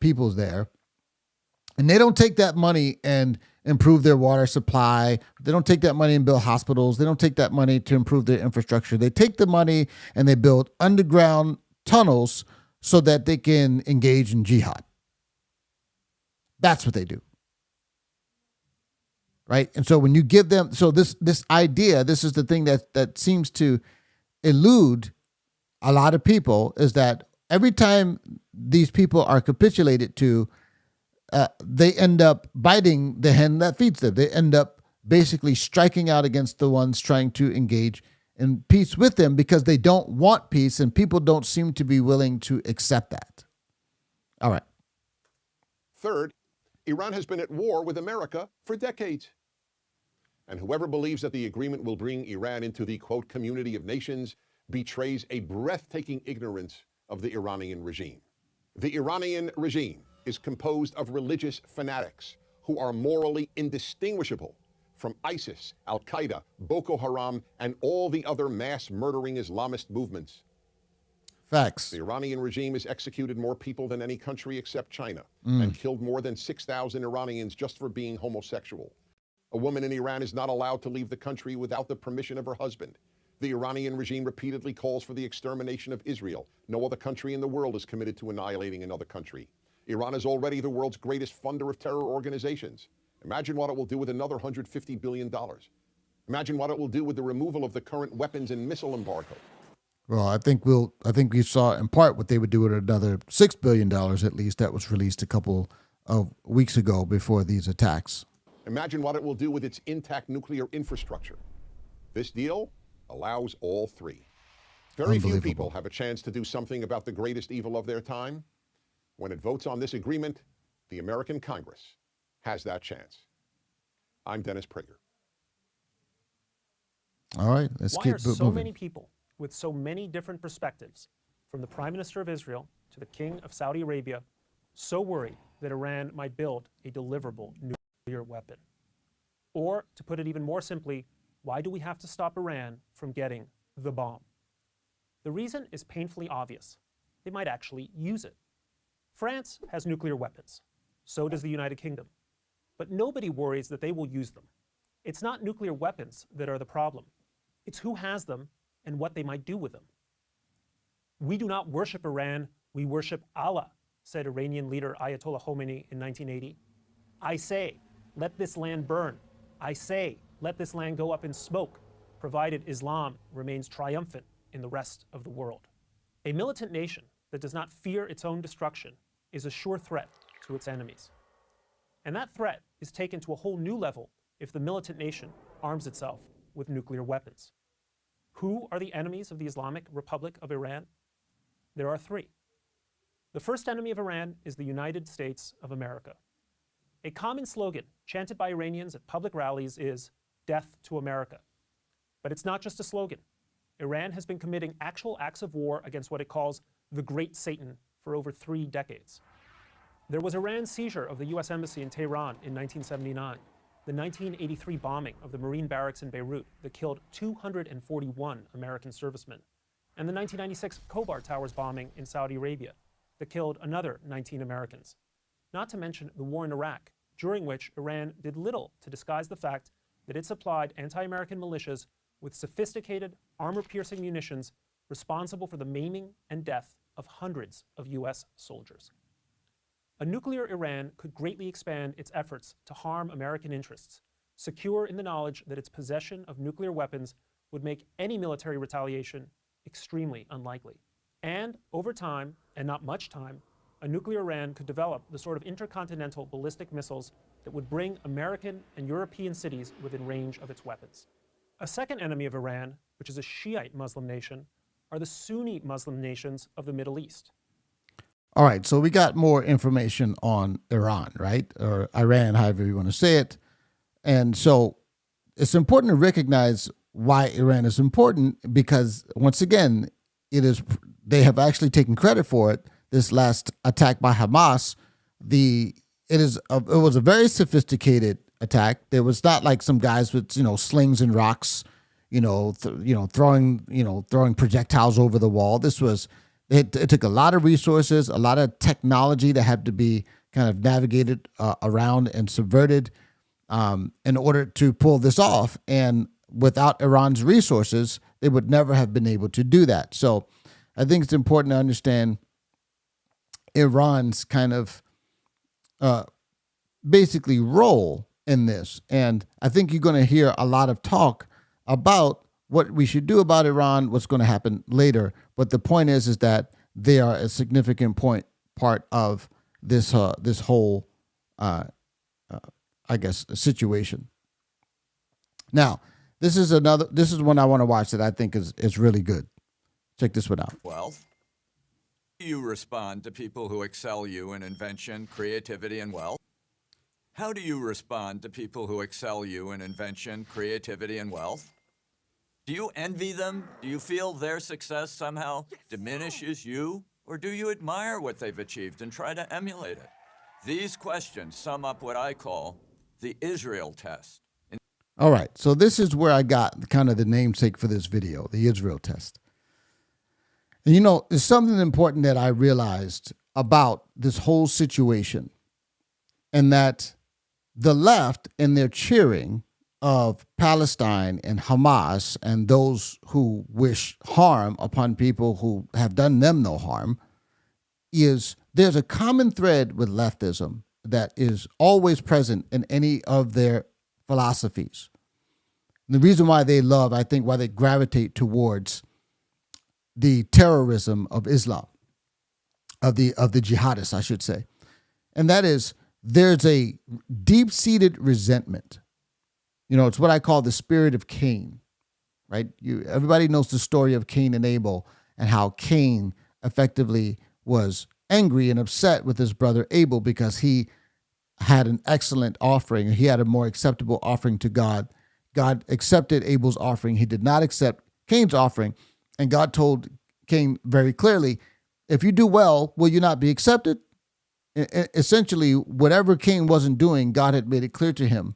peoples there. And they don't take that money and improve their water supply. They don't take that money and build hospitals. They don't take that money to improve their infrastructure. They take the money and they build underground tunnels so that they can engage in jihad. That's what they do. Right? And so when you give them, so this idea, this is the thing that seems to elude a lot of people, is that every time these people are capitulated to, they end up biting the hand that feeds them. They end up basically striking out against the ones trying to engage in peace with them because they don't want peace, and people don't seem to be willing to accept that. All right. Third, Iran has been at war with America for decades. And whoever believes that the agreement will bring Iran into the, quote, community of nations betrays a breathtaking ignorance of the Iranian regime. The Iranian regime is composed of religious fanatics who are morally indistinguishable from ISIS, Al-Qaeda, Boko Haram, and all the other mass-murdering Islamist movements. Facts. The Iranian regime has executed more people than any country except China and killed more than 6,000 Iranians just for being homosexual. A woman in Iran is not allowed to leave the country without the permission of her husband. The Iranian regime repeatedly calls for the extermination of Israel. No other country in the world is committed to annihilating another country. Iran is already the world's greatest funder of terror organizations. Imagine what it will do with another $150 billion. Imagine what it will do with the removal of the current weapons and missile embargo. Well, I think we saw in part what they would do with another $6 billion at least that was released a couple of weeks ago before these attacks. Imagine what it will do with its intact nuclear infrastructure. This deal allows all three. Very few people have a chance to do something about the greatest evil of their time. When it votes on this agreement, the American Congress has that chance. I'm Dennis Prager. All right, let's keep moving. Why are so many people with so many different perspectives, from the Prime Minister of Israel to the King of Saudi Arabia, so worried that Iran might build a deliverable nuclear weapon? Or, to put it even more simply, why do we have to stop Iran from getting the bomb? The reason is painfully obvious. They might actually use it. France has nuclear weapons. So does the United Kingdom. But nobody worries that they will use them. It's not nuclear weapons that are the problem. It's who has them and what they might do with them. We do not worship Iran, we worship Allah, said Iranian leader Ayatollah Khomeini in 1980. I say, let this land burn. I say, let this land go up in smoke, provided Islam remains triumphant in the rest of the world. A militant nation that does not fear its own destruction is a sure threat to its enemies. And that threat is taken to a whole new level if the militant nation arms itself with nuclear weapons. Who are the enemies of the Islamic Republic of Iran? There are three. The first enemy of Iran is the United States of America. A common slogan chanted by Iranians at public rallies is "Death to America." But it's not just a slogan. Iran has been committing actual acts of war against what it calls the Great Satan for over 3 decades. There was Iran's seizure of the US Embassy in Tehran in 1979, the 1983 bombing of the Marine barracks in Beirut that killed 241 American servicemen, and the 1996 Khobar Towers bombing in Saudi Arabia that killed another 19 Americans. Not to mention the war in Iraq, during which Iran did little to disguise the fact that it supplied anti-American militias with sophisticated, armor-piercing munitions responsible for the maiming and death of hundreds of US soldiers. A nuclear Iran could greatly expand its efforts to harm American interests, secure in the knowledge that its possession of nuclear weapons would make any military retaliation extremely unlikely. And over time, and not much time, a nuclear Iran could develop the sort of intercontinental ballistic missiles that would bring American and European cities within range of its weapons. A second enemy of Iran, which is a Shiite Muslim nation, are the Sunni Muslim nations of the Middle East. All right, so we got more information on Iran, right? Or Iran, however you want to say it. And so it's important to recognize why Iran is important because, once again, they have actually taken credit for it. This last attack by Hamas, it was a very sophisticated attack. There was not like some guys with slings and rocks, throwing projectiles over the wall. It took a lot of resources, a lot of technology that had to be kind of navigated around and subverted in order to pull this off. And without Iran's resources, they would never have been able to do that. So I think it's important to understand Iran's kind of basically role in this. And I think you're going to hear a lot of talk about what we should do about Iran, what's going to happen later. But the point is that they are a significant part of this whole, situation. Now, this is one I want to watch that I think is really good. Check this one out. Wealth. You respond to people who excel you in invention, creativity, and wealth. How do you respond to people who excel you in invention, creativity, and wealth? Do you envy them? Do you feel their success somehow diminishes you? Or do you admire what they've achieved and try to emulate it? These questions sum up what I call the Israel test. All right, so this is where I got kind of the namesake for this video, the Israel test. And there's something important that I realized about this whole situation, and that the left in their cheering of Palestine and Hamas and those who wish harm upon people who have done them no harm, there's a common thread with leftism that is always present in any of their philosophies. And the reason why why they gravitate towards the terrorism of Islam, of the jihadists, I should say. And that is, there's a deep-seated resentment. It's what I call the spirit of Cain, right? Everybody knows the story of Cain and Abel and how Cain effectively was angry and upset with his brother Abel because he had an excellent offering. He had a more acceptable offering to God. God accepted Abel's offering. He did not accept Cain's offering. And God told Cain very clearly, if you do well, will you not be accepted? Essentially, whatever Cain wasn't doing, God had made it clear to him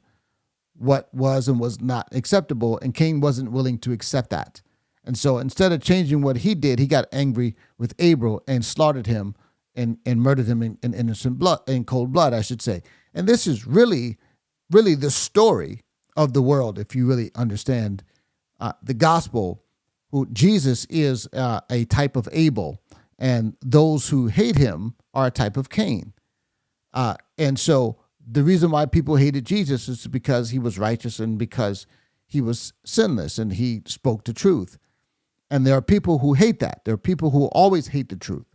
what was and was not acceptable, and Cain wasn't willing to accept that. And so instead of changing what he did, he got angry with Abel and slaughtered him and murdered him in cold blood, I should say. And this is really, really the story of the world, if you really understand the gospel. Who Jesus is a type of Abel, and those who hate him are a type of Cain. And so the reason why people hated Jesus is because he was righteous and because he was sinless and he spoke the truth. And there are people who hate that. There are people who always hate the truth.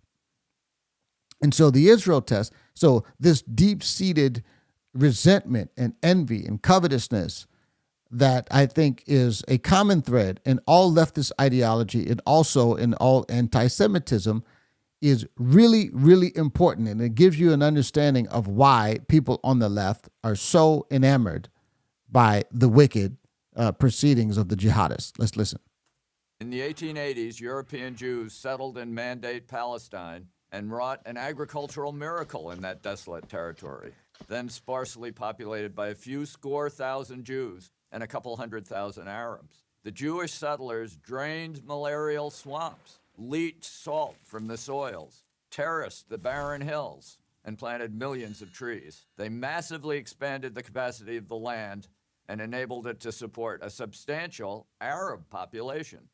And so the Israel test, so this deep-seated resentment and envy and covetousness that I think is a common thread in all leftist ideology and also in all anti-Semitism is really, really important. And it gives you an understanding of why people on the left are so enamored by the wicked proceedings of the jihadists. Let's listen. In the 1880s, European Jews settled in Mandate Palestine and wrought an agricultural miracle in that desolate territory, then sparsely populated by a few score thousand Jews and a couple 100,000 Arabs. The Jewish settlers drained malarial swamps, leached salt from the soils, terraced the barren hills, and planted millions of trees. They massively expanded the capacity of the land and enabled it to support a substantial Arab population.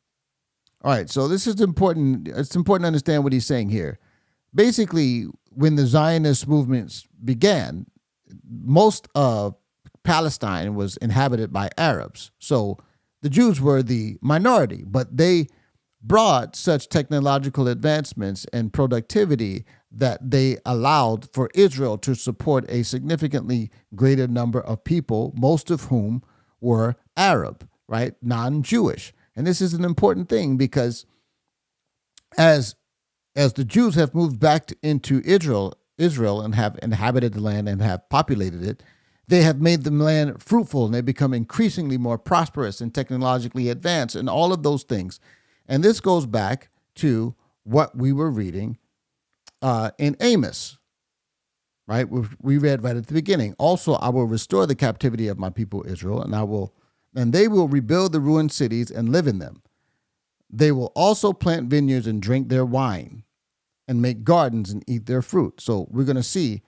All right, so this is important. It's important to understand what he's saying here. Basically, when the Zionist movements began, most of Palestine was inhabited by Arabs. So the Jews were the minority, but they brought such technological advancements and productivity that they allowed for Israel to support a significantly greater number of people, most of whom were Arab, right? Non-Jewish. And this is an important thing because as as the Jews have moved back into Israel and have inhabited the land and have populated it, they have made the land fruitful and they become increasingly more prosperous and technologically advanced and all of those things. And this goes back to what we were reading in Amos, right? We read right at the beginning. Also, I will restore the captivity of my people Israel, and they will rebuild the ruined cities and live in them. They will also plant vineyards and drink their wine, and make gardens and eat their fruit. So we're going to see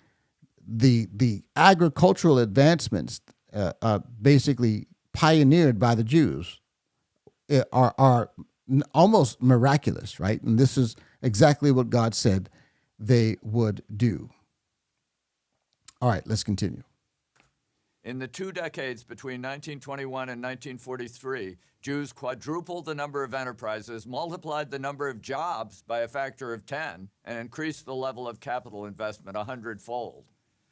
the agricultural advancements basically pioneered by the Jews are almost miraculous, right? And this is exactly what God said they would do. All right, let's continue. In the 2 decades between 1921 and 1943, Jews quadrupled the number of enterprises, multiplied the number of jobs by a factor of 10, and increased the level of capital investment 100-fold.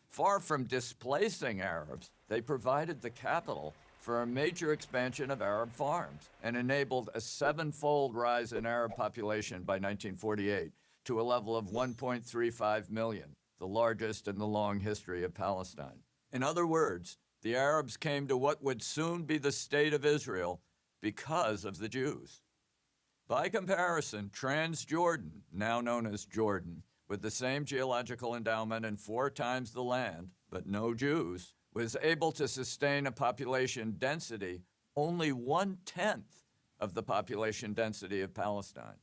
Far from displacing Arabs, they provided the capital for a major expansion of Arab farms and enabled a 7-fold rise in Arab population by 1948 to a level of 1.35 million, the largest in the long history of Palestine. In other words, the Arabs came to what would soon be the state of Israel because of the Jews. By comparison, Transjordan, now known as Jordan, with the same geological endowment and 4 times the land, but no Jews, was able to sustain a population density only 1/10 of the population density of Palestine.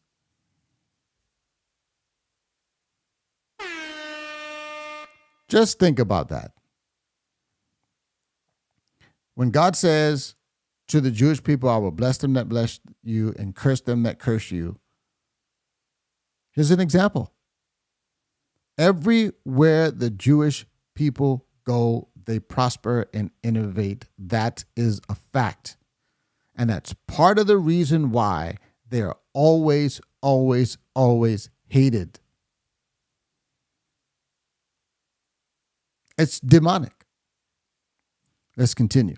Just think about that. When God says to the Jewish people, I will bless them that bless you and curse them that curse you, here's an example. Everywhere the Jewish people go, they prosper and innovate. That is a fact. And that's part of the reason why they are always, always, always hated. It's demonic. Let's continue.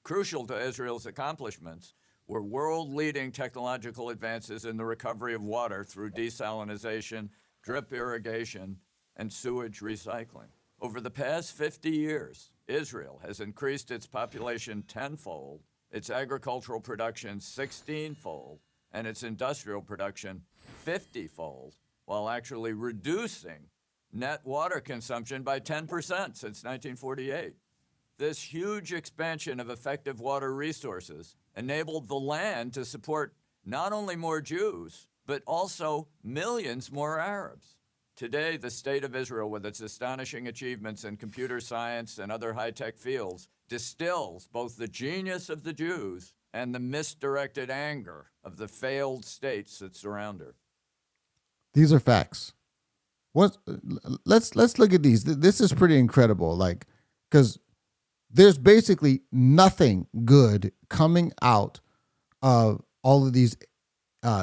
Crucial to Israel's accomplishments were world-leading technological advances in the recovery of water through desalination, drip irrigation, and sewage recycling. Over the past 50 years, Israel has increased its population 10-fold, its agricultural production 16-fold, and its industrial production 50-fold, while actually reducing net water consumption by 10% since 1948. This huge expansion of effective water resources enabled the land to support not only more Jews, but also millions more Arabs. Today, the state of Israel, with its astonishing achievements in computer science and other high-tech fields, distills both the genius of the Jews and the misdirected anger of the failed states that surround her. These are facts. Let's look at these. This is pretty incredible. Because there's basically nothing good coming out of all of these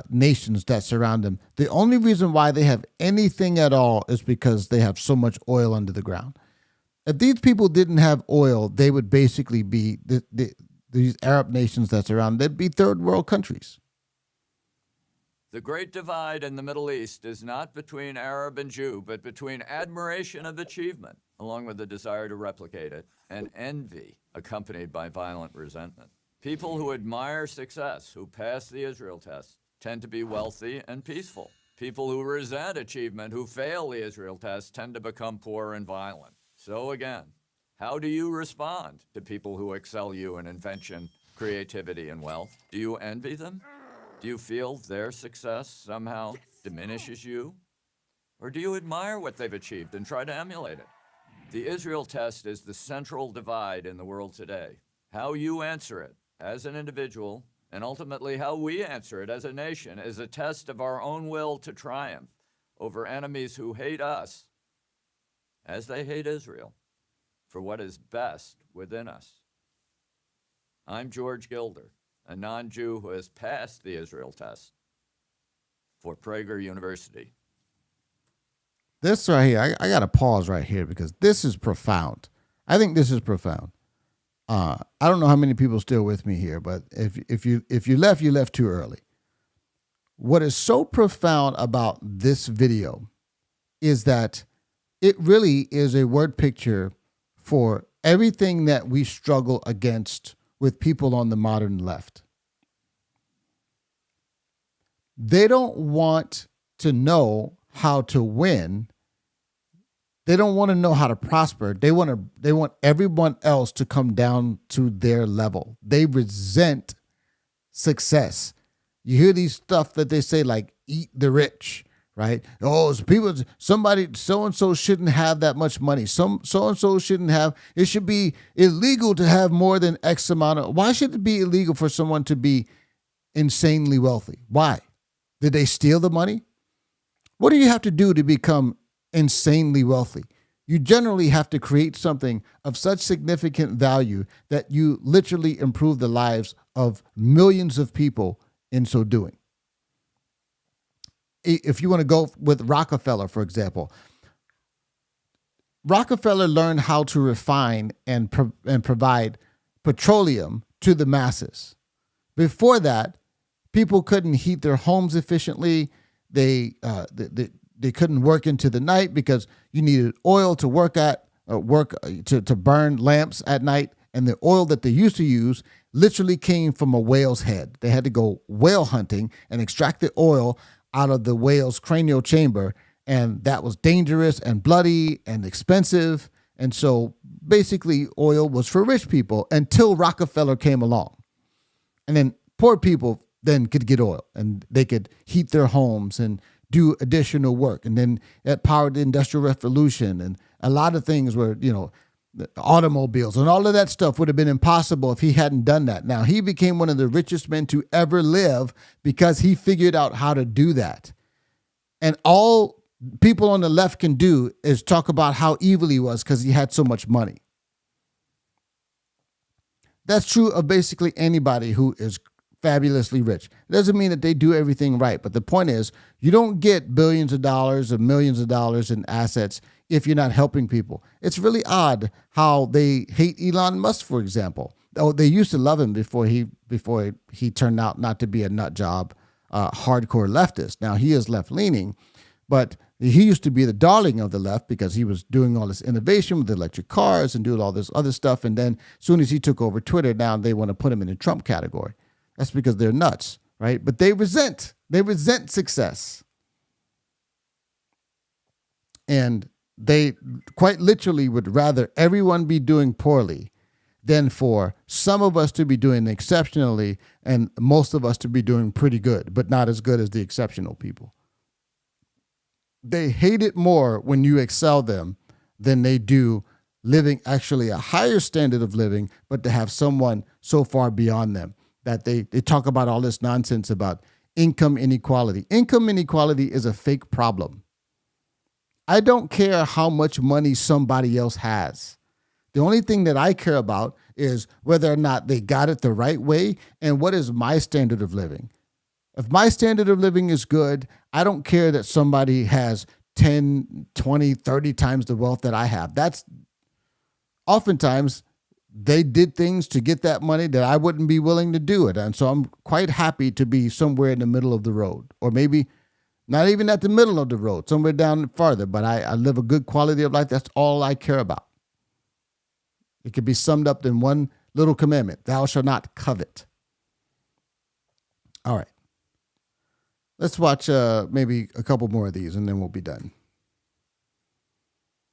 nations that surround them. The only reason why they have anything at all is because they have so much oil under the ground. If these people didn't have oil, they would basically be these Arab nations that surround them. They'd be third world countries. The great divide in the Middle East is not between Arab and Jew, but between admiration of achievement, along with the desire to replicate it, and envy, accompanied by violent resentment. People who admire success, who pass the Israel test, tend to be wealthy and peaceful. People who resent achievement, who fail the Israel test, tend to become poor and violent. So again, how do you respond to people who excel you in invention, creativity, and wealth? Do you envy them? Do you feel their success somehow diminishes you? Or do you admire what they've achieved and try to emulate it? The Israel test is the central divide in the world today. How you answer it as an individual, and ultimately how we answer it as a nation, is a test of our own will to triumph over enemies who hate us as they hate Israel for what is best within us. I'm George Gilder, a non-Jew who has passed the Israel test for Prager University. This right here, I got to pause right here because this is profound. I think this is profound. I don't know how many people are still with me here, but if you left, you left too early. what is so profound about this video is that it really is a word picture for everything that we struggle against with people on the modern left. They don't want to know how to win. They don't want to know how to prosper. They want everyone else to come down to their level. They resent success. You hear these stuff that they say like eat the rich, right? Oh, somebody so-and-so shouldn't have that much money. So-and-so shouldn't have, it should be illegal to have more than X amount of, why should it be illegal for someone to be insanely wealthy? Why? Did they steal the money? What do you have to do to become insanely wealthy? You generally have to create something of such significant value that you literally improve the lives of millions of people in so doing. If you want to go with Rockefeller, for example, Rockefeller learned how to refine and provide petroleum to the masses. Before that, people couldn't heat their homes efficiently. They couldn't work into the night because you needed oil to to burn lamps at night. And the oil that they used to use literally came from a whale's head. They had to go whale hunting and extract the oil out of the whale's cranial chamber. And that was dangerous and bloody and expensive. And so basically oil was for rich people until Rockefeller came along. And then poor people then could get oil and they could heat their homes and do additional work. And then that powered the Industrial Revolution, and a lot of things were, the automobiles and all of that stuff would have been impossible if he hadn't done that. Now, he became one of the richest men to ever live because he figured out how to do that. And all people on the left can do is talk about how evil he was because he had so much money. That's true of basically anybody who is fabulously rich. It doesn't mean that they do everything right, but the point is you don't get billions of dollars or millions of dollars in assets if you're not helping people. It's really odd how they hate Elon Musk, for example. Oh, they used to love him before he turned out not to be a nut job, hardcore leftist. Now he is left leaning, but he used to be the darling of the left because he was doing all this innovation with electric cars and doing all this other stuff. And then as soon as he took over Twitter, now they want to put him in the Trump category. That's because they're nuts, right? But they resent success. And they quite literally would rather everyone be doing poorly than for some of us to be doing exceptionally and most of us to be doing pretty good, but not as good as the exceptional people. They hate it more when you excel them than they do living actually a higher standard of living, but to have someone so far beyond them that they talk about all this nonsense about income inequality. Income inequality is a fake problem. I don't care how much money somebody else has. The only thing that I care about is whether or not they got it the right way and what is my standard of living. If my standard of living is good, I don't care that somebody has 10, 20, 30 times the wealth that I have. That's oftentimes they did things to get that money that I wouldn't be willing to do it. And so I'm quite happy to be somewhere in the middle of the road, or maybe not even at the middle of the road, somewhere down farther, but I live a good quality of life. That's all I care about. It could be summed up in one little commandment: thou shalt not covet. All right. Let's watch maybe a couple more of these and then we'll be done.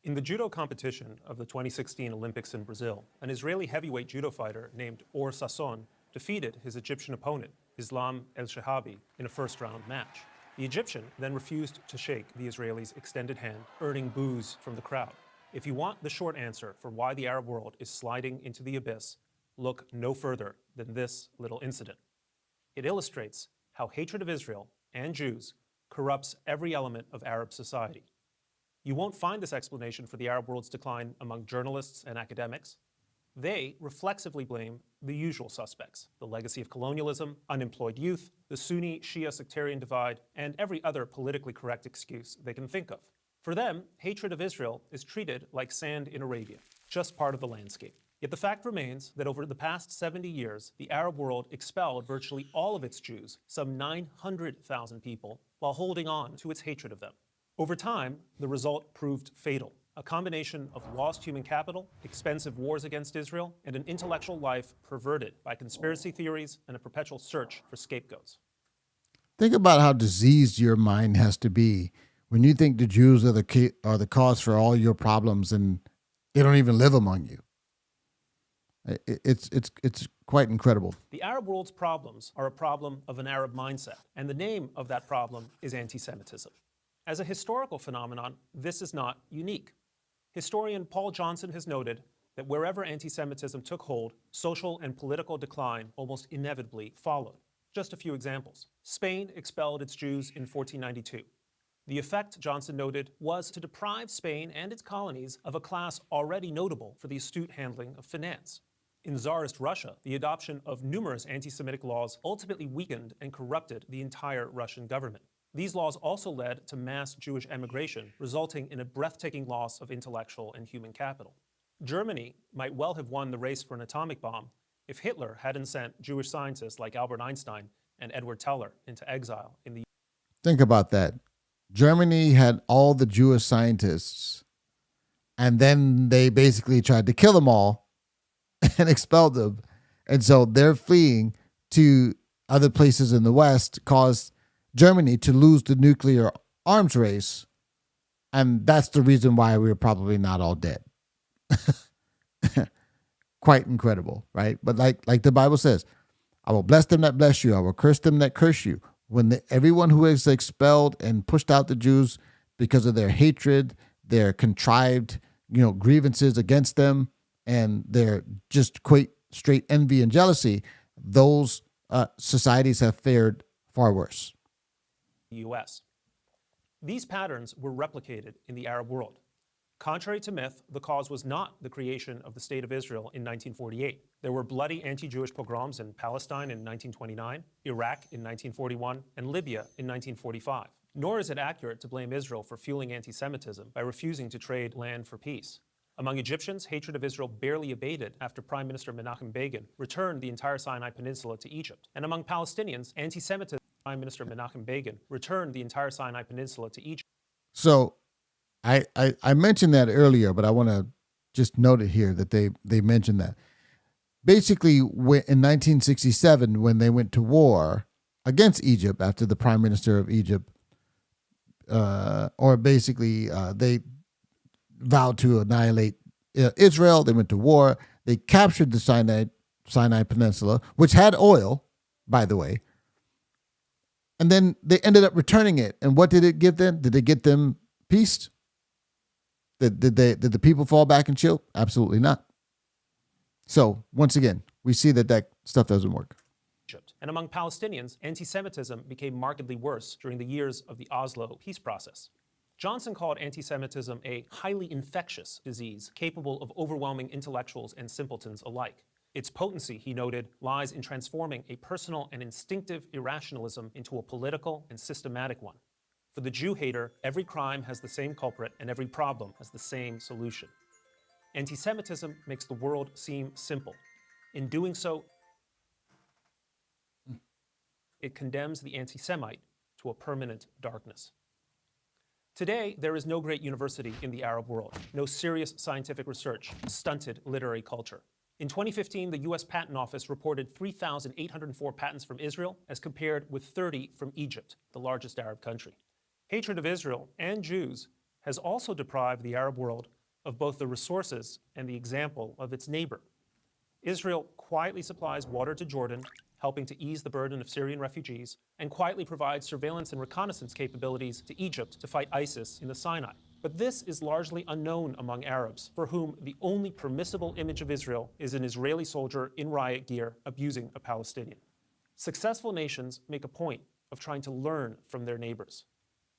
In the judo competition of the 2016 Olympics in Brazil, an Israeli heavyweight judo fighter named Or Sasson defeated his Egyptian opponent, Islam El-Shahabi, in a first-round match. The Egyptian then refused to shake the Israeli's extended hand, earning boos from the crowd. If you want the short answer for why the Arab world is sliding into the abyss, look no further than this little incident. It illustrates how hatred of Israel and Jews corrupts every element of Arab society. You won't find this explanation for the Arab world's decline among journalists and academics. They reflexively blame the usual suspects: the legacy of colonialism, unemployed youth, the Sunni-Shia sectarian divide, and every other politically correct excuse they can think of. For them, hatred of Israel is treated like sand in Arabia, just part of the landscape. Yet the fact remains that over the past 70 years, the Arab world expelled virtually all of its Jews, some 900,000 people, while holding on to its hatred of them. Over time, the result proved fatal. A combination of lost human capital, expensive wars against Israel, and an intellectual life perverted by conspiracy theories and a perpetual search for scapegoats. Think about how diseased your mind has to be when you think the Jews are the cause for all your problems and they don't even live among you. It's quite incredible. The Arab world's problems are a problem of an Arab mindset, and the name of that problem is anti-Semitism. As a historical phenomenon, this is not unique. Historian Paul Johnson has noted that wherever anti-Semitism took hold, social and political decline almost inevitably followed. Just a few examples. Spain expelled its Jews in 1492. The effect, Johnson noted, was to deprive Spain and its colonies of a class already notable for the astute handling of finance. In Tsarist Russia, the adoption of numerous anti-Semitic laws ultimately weakened and corrupted the entire Russian government. These laws also led to mass Jewish emigration, resulting in a breathtaking loss of intellectual and human capital. Germany might well have won the race for an atomic bomb if Hitler hadn't sent Jewish scientists like Albert Einstein and Edward Teller into exile in the Think about that. Germany had all the Jewish scientists, and then they basically tried to kill them all and expelled them. And so they're fleeing to other places in the West, caused Germany to lose the nuclear arms race. And that's the reason why we're probably not all dead. Quite incredible, right? But like the Bible says, I will bless them that bless you. I will curse them that curse you. When everyone who is expelled and pushed out the Jews because of their hatred, their contrived, grievances against them, and their just straight envy and jealousy, those societies have fared far worse. U.S. These patterns were replicated in the Arab world. Contrary to myth, the cause was not the creation of the State of Israel in 1948. There were bloody anti-Jewish pogroms in Palestine in 1929, Iraq in 1941, and Libya in 1945. Nor is it accurate to blame Israel for fueling anti-Semitism by refusing to trade land for peace. Among Egyptians, hatred of Israel barely abated after Prime Minister Menachem Begin returned the entire Sinai Peninsula to Egypt. And among Palestinians, anti-Semitism, Prime Minister Menachem Begin returned the entire Sinai Peninsula to Egypt. So I mentioned that earlier, but I want to just note it here that they mentioned that. Basically, in 1967, when they went to war against Egypt after the Prime Minister of Egypt, they vowed to annihilate Israel. They went to war. They captured the Sinai Peninsula, which had oil, by the way. And then they ended up returning it. And what did it give them? Did it get them peace? Did the people fall back and chill? Absolutely not. So once again, we see that stuff doesn't work. And among Palestinians, anti-Semitism became markedly worse during the years of the Oslo peace process. Johnson called anti-Semitism a highly infectious disease capable of overwhelming intellectuals and simpletons alike. Its potency, he noted, lies in transforming a personal and instinctive irrationalism into a political and systematic one. For the Jew hater, every crime has the same culprit and every problem has the same solution. Anti-Semitism makes the world seem simple. In doing so, it condemns the anti-Semite to a permanent darkness. Today, there is no great university in the Arab world, no serious scientific research, stunted literary culture. In 2015, the U.S. Patent Office reported 3,804 patents from Israel as compared with 30 from Egypt, the largest Arab country. Hatred of Israel and Jews has also deprived the Arab world of both the resources and the example of its neighbor. Israel quietly supplies water to Jordan, helping to ease the burden of Syrian refugees, and quietly provides surveillance and reconnaissance capabilities to Egypt to fight ISIS in the Sinai. But this is largely unknown among Arabs, for whom the only permissible image of Israel is an Israeli soldier in riot gear abusing a Palestinian. Successful nations make a point of trying to learn from their neighbors.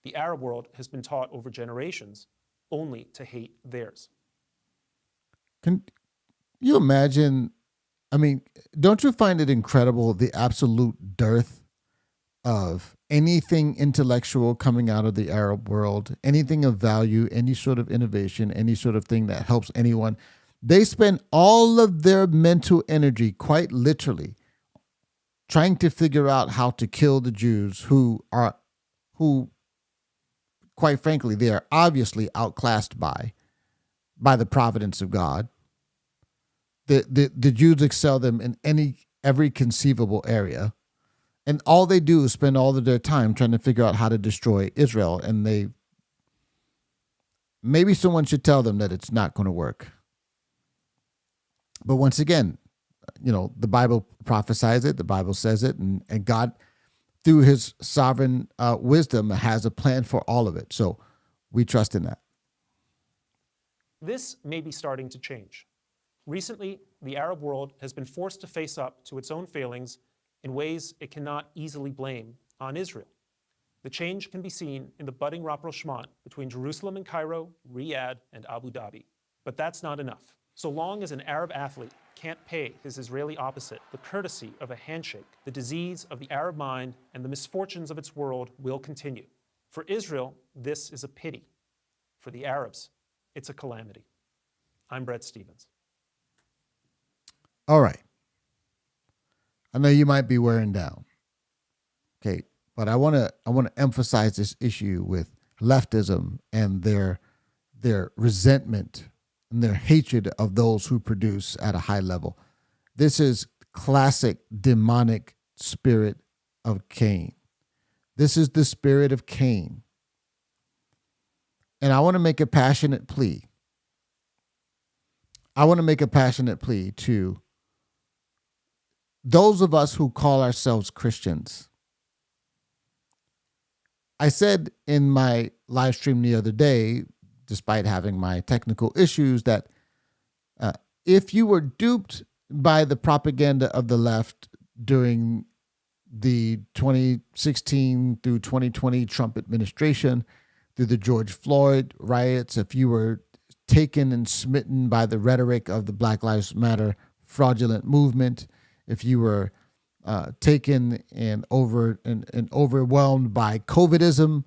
The Arab world has been taught over generations only to hate theirs. Can you imagine? I mean, don't you find it incredible the absolute dearth of anything intellectual coming out of the Arab world, anything of value, any sort of innovation, any sort of thing that helps anyone? They spend all of their mental energy, quite literally, trying to figure out how to kill the Jews who, quite frankly, they are obviously outclassed by the providence of God. The Jews excel them in every conceivable area. And all they do is spend all of their time trying to figure out how to destroy Israel. And maybe someone should tell them that it's not going to work. But once again, the Bible prophesies it, the Bible says it, and God, through his sovereign wisdom, has a plan for all of it. So we trust in that. This may be starting to change. Recently, the Arab world has been forced to face up to its own failings in ways it cannot easily blame on Israel. The change can be seen in the budding rapprochement between Jerusalem and Cairo, Riyadh, and Abu Dhabi. But that's not enough. So long as an Arab athlete can't pay his Israeli opposite the courtesy of a handshake, the disease of the Arab mind and the misfortunes of its world will continue. For Israel, this is a pity. For the Arabs, it's a calamity. I'm Brett Stevens. All right. I know you might be wearing down. Okay, but I want to emphasize this issue with leftism and their resentment and their hatred of those who produce at a high level. This is classic demonic spirit of Cain. This is the spirit of Cain. And I want to make a passionate plea. I want to make a passionate plea to those of us who call ourselves Christians. I said in my live stream the other day, despite having my technical issues, that if you were duped by the propaganda of the left during the 2016 through 2020 Trump administration, through the George Floyd riots, if you were taken and smitten by the rhetoric of the Black Lives Matter fraudulent movement, if you were taken and overwhelmed by COVIDism,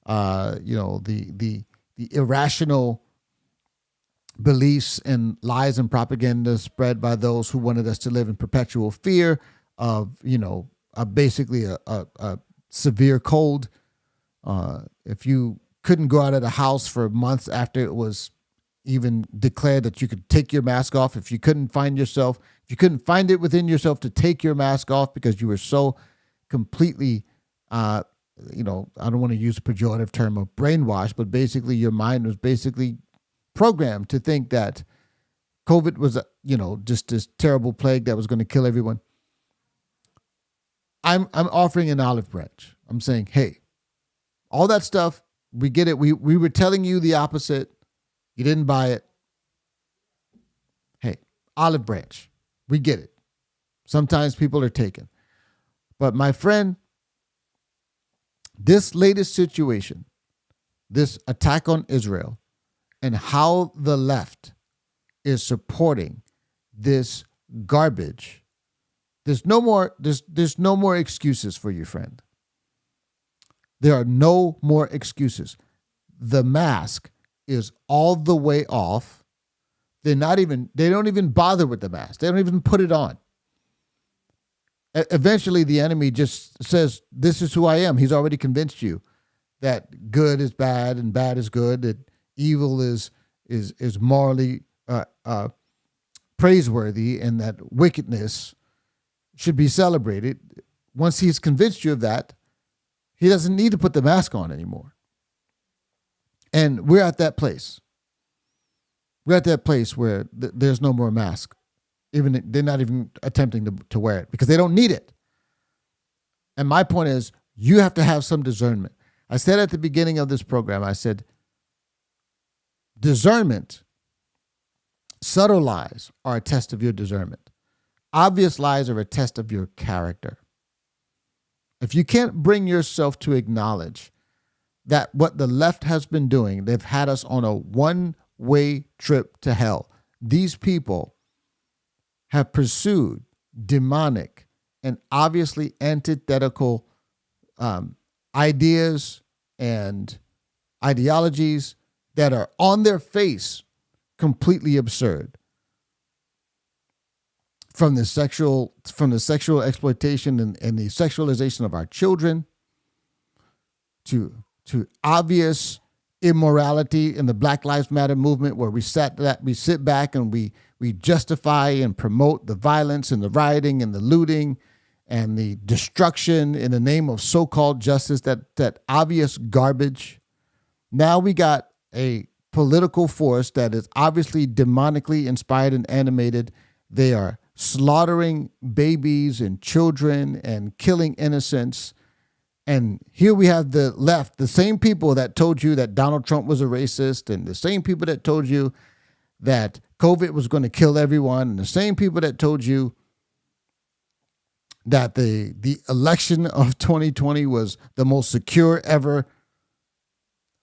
the irrational beliefs and lies and propaganda spread by those who wanted us to live in perpetual fear of, basically a severe cold. If you couldn't go out of the house for months after it was even declared that you could take your mask off, if you couldn't find it within yourself to take your mask off because you were so completely, I don't want to use a pejorative term of brainwashed, but basically your mind was basically programmed to think that COVID was, just this terrible plague that was going to kill everyone. I'm offering an olive branch. I'm saying, hey, all that stuff, we get it. We were telling you the opposite. You didn't buy it. Hey, olive branch. We get it. Sometimes people are taken. But my friend, this latest situation, this attack on Israel, and how the left is supporting this garbage, there's no more excuses for you, friend. There are no more excuses. The mask is all the way off. They don't even bother with the mask. They don't even put it on. Eventually, the enemy just says, this is who I am. He's already convinced you that good is bad and bad is good, that evil is morally praiseworthy, and that wickedness should be celebrated. Once he's convinced you of that, he doesn't need to put the mask on anymore. And we're at that place. We're at that place where there's no more mask. Even they're not even attempting to wear it because they don't need it. And my point is, you have to have some discernment. I said at the beginning of this program, I said, discernment, subtle lies are a test of your discernment. Obvious lies are a test of your character. If you can't bring yourself to acknowledge that what the left has been doing, they've had us on a one-way trip to hell. These people have pursued demonic and obviously antithetical ideas and ideologies that are on their face completely absurd. from the sexual exploitation and the sexualization of our children to obvious immorality in the Black Lives Matter movement, where we sit back and we justify and promote the violence and the rioting and the looting and the destruction in the name of so-called justice, that obvious garbage. Now we got a political force that is obviously demonically inspired and animated. They are slaughtering babies and children and killing innocents. And here we have the left, the same people that told you that Donald Trump was a racist, and the same people that told you that COVID was going to kill everyone, and the same people that told you that the election of 2020 was the most secure ever.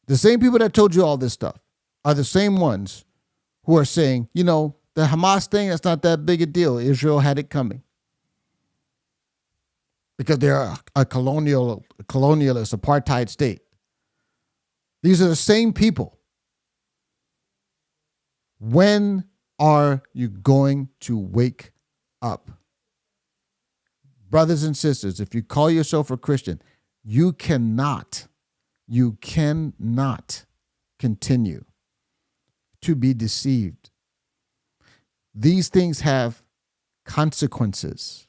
The same people that told you all this stuff are the same ones who are saying, the Hamas thing, that's not that big a deal. Israel had it coming. Because they're a colonialist apartheid state. These are the same people. When are you going to wake up? Brothers and sisters, if you call yourself a Christian, you cannot continue to be deceived. These things have consequences.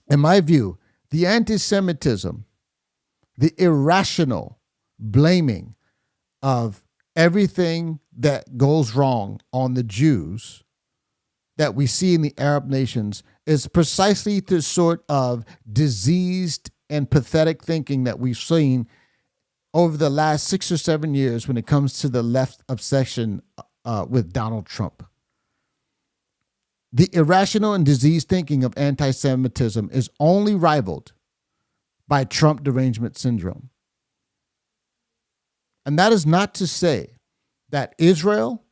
In my view, the anti-Semitism, the irrational blaming of everything that goes wrong on the Jews that we see in the Arab nations is precisely the sort of diseased and pathetic thinking that we've seen over the last 6 or 7 years when it comes to the left obsession with Donald Trump. The irrational and diseased thinking of anti-Semitism is only rivaled by Trump derangement syndrome. And that is not to say that Israel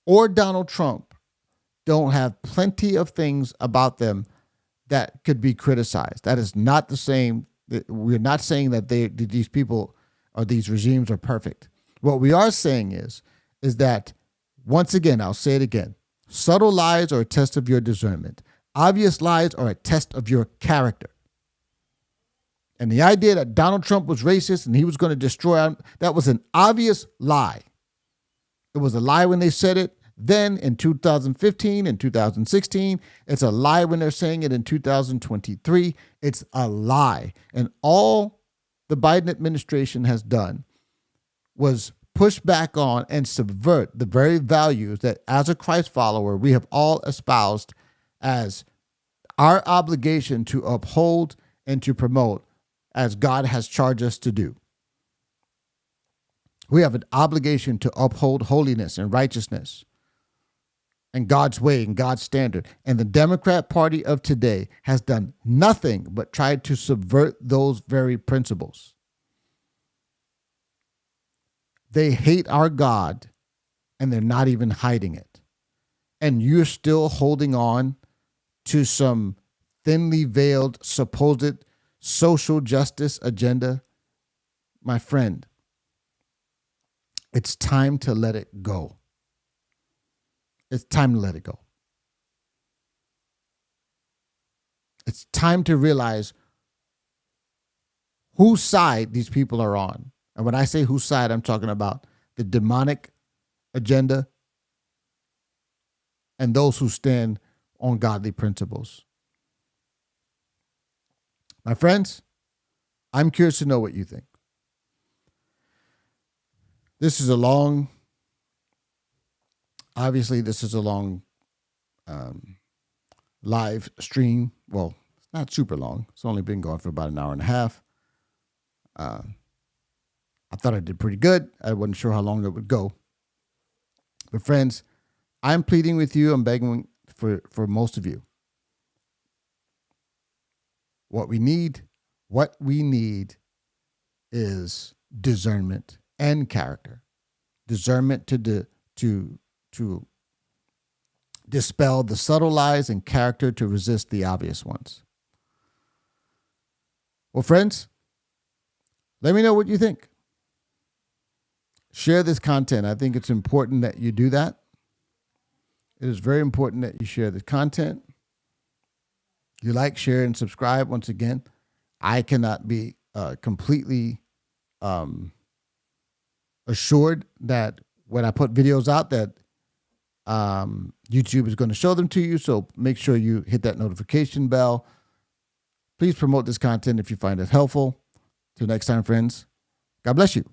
or Donald Trump don't have plenty of things about them that could be criticized. That is not the same. We're not saying that these people or these regimes are perfect. What we are saying is that, once again, I'll say it again, subtle lies are a test of your discernment. Obvious lies are a test of your character. And the idea that Donald Trump was racist and he was going to destroy, that was an obvious lie. It was a lie when they said it then in 2015 and 2016. It's a lie when they're saying it in 2023. It's a lie. And all the Biden administration has done was push back on and subvert the very values that, as a Christ follower, we have all espoused as our obligation to uphold and to promote as God has charged us to do. We have an obligation to uphold holiness and righteousness and God's way and God's standard. And the Democrat Party of today has done nothing but try to subvert those very principles. They hate our God, and they're not even hiding it. And you're still holding on to some thinly veiled supposed social justice agenda. My friend, it's time to let it go. It's time to let it go. It's time to realize whose side these people are on. And when I say whose side, I'm talking about the demonic agenda and those who stand on godly principles. My friends, I'm curious to know what you think. This is a long live stream. Well, it's not super long. It's only been going for about an hour and a half. I thought I did pretty good. I wasn't sure how long it would go. But friends, I'm pleading with you. I'm begging for most of you. What we need is discernment and character. Discernment to dispel the subtle lies and character to resist the obvious ones. Well, friends, let me know what you think. Share this content. I think it's important that you do that. It is very important that you share the content. You like, share, and subscribe. Once again, I cannot be completely assured that when I put videos out that YouTube is going to show them to you. So make sure you hit that notification bell. Please promote this content if you find it helpful. Till next time, friends. God bless you.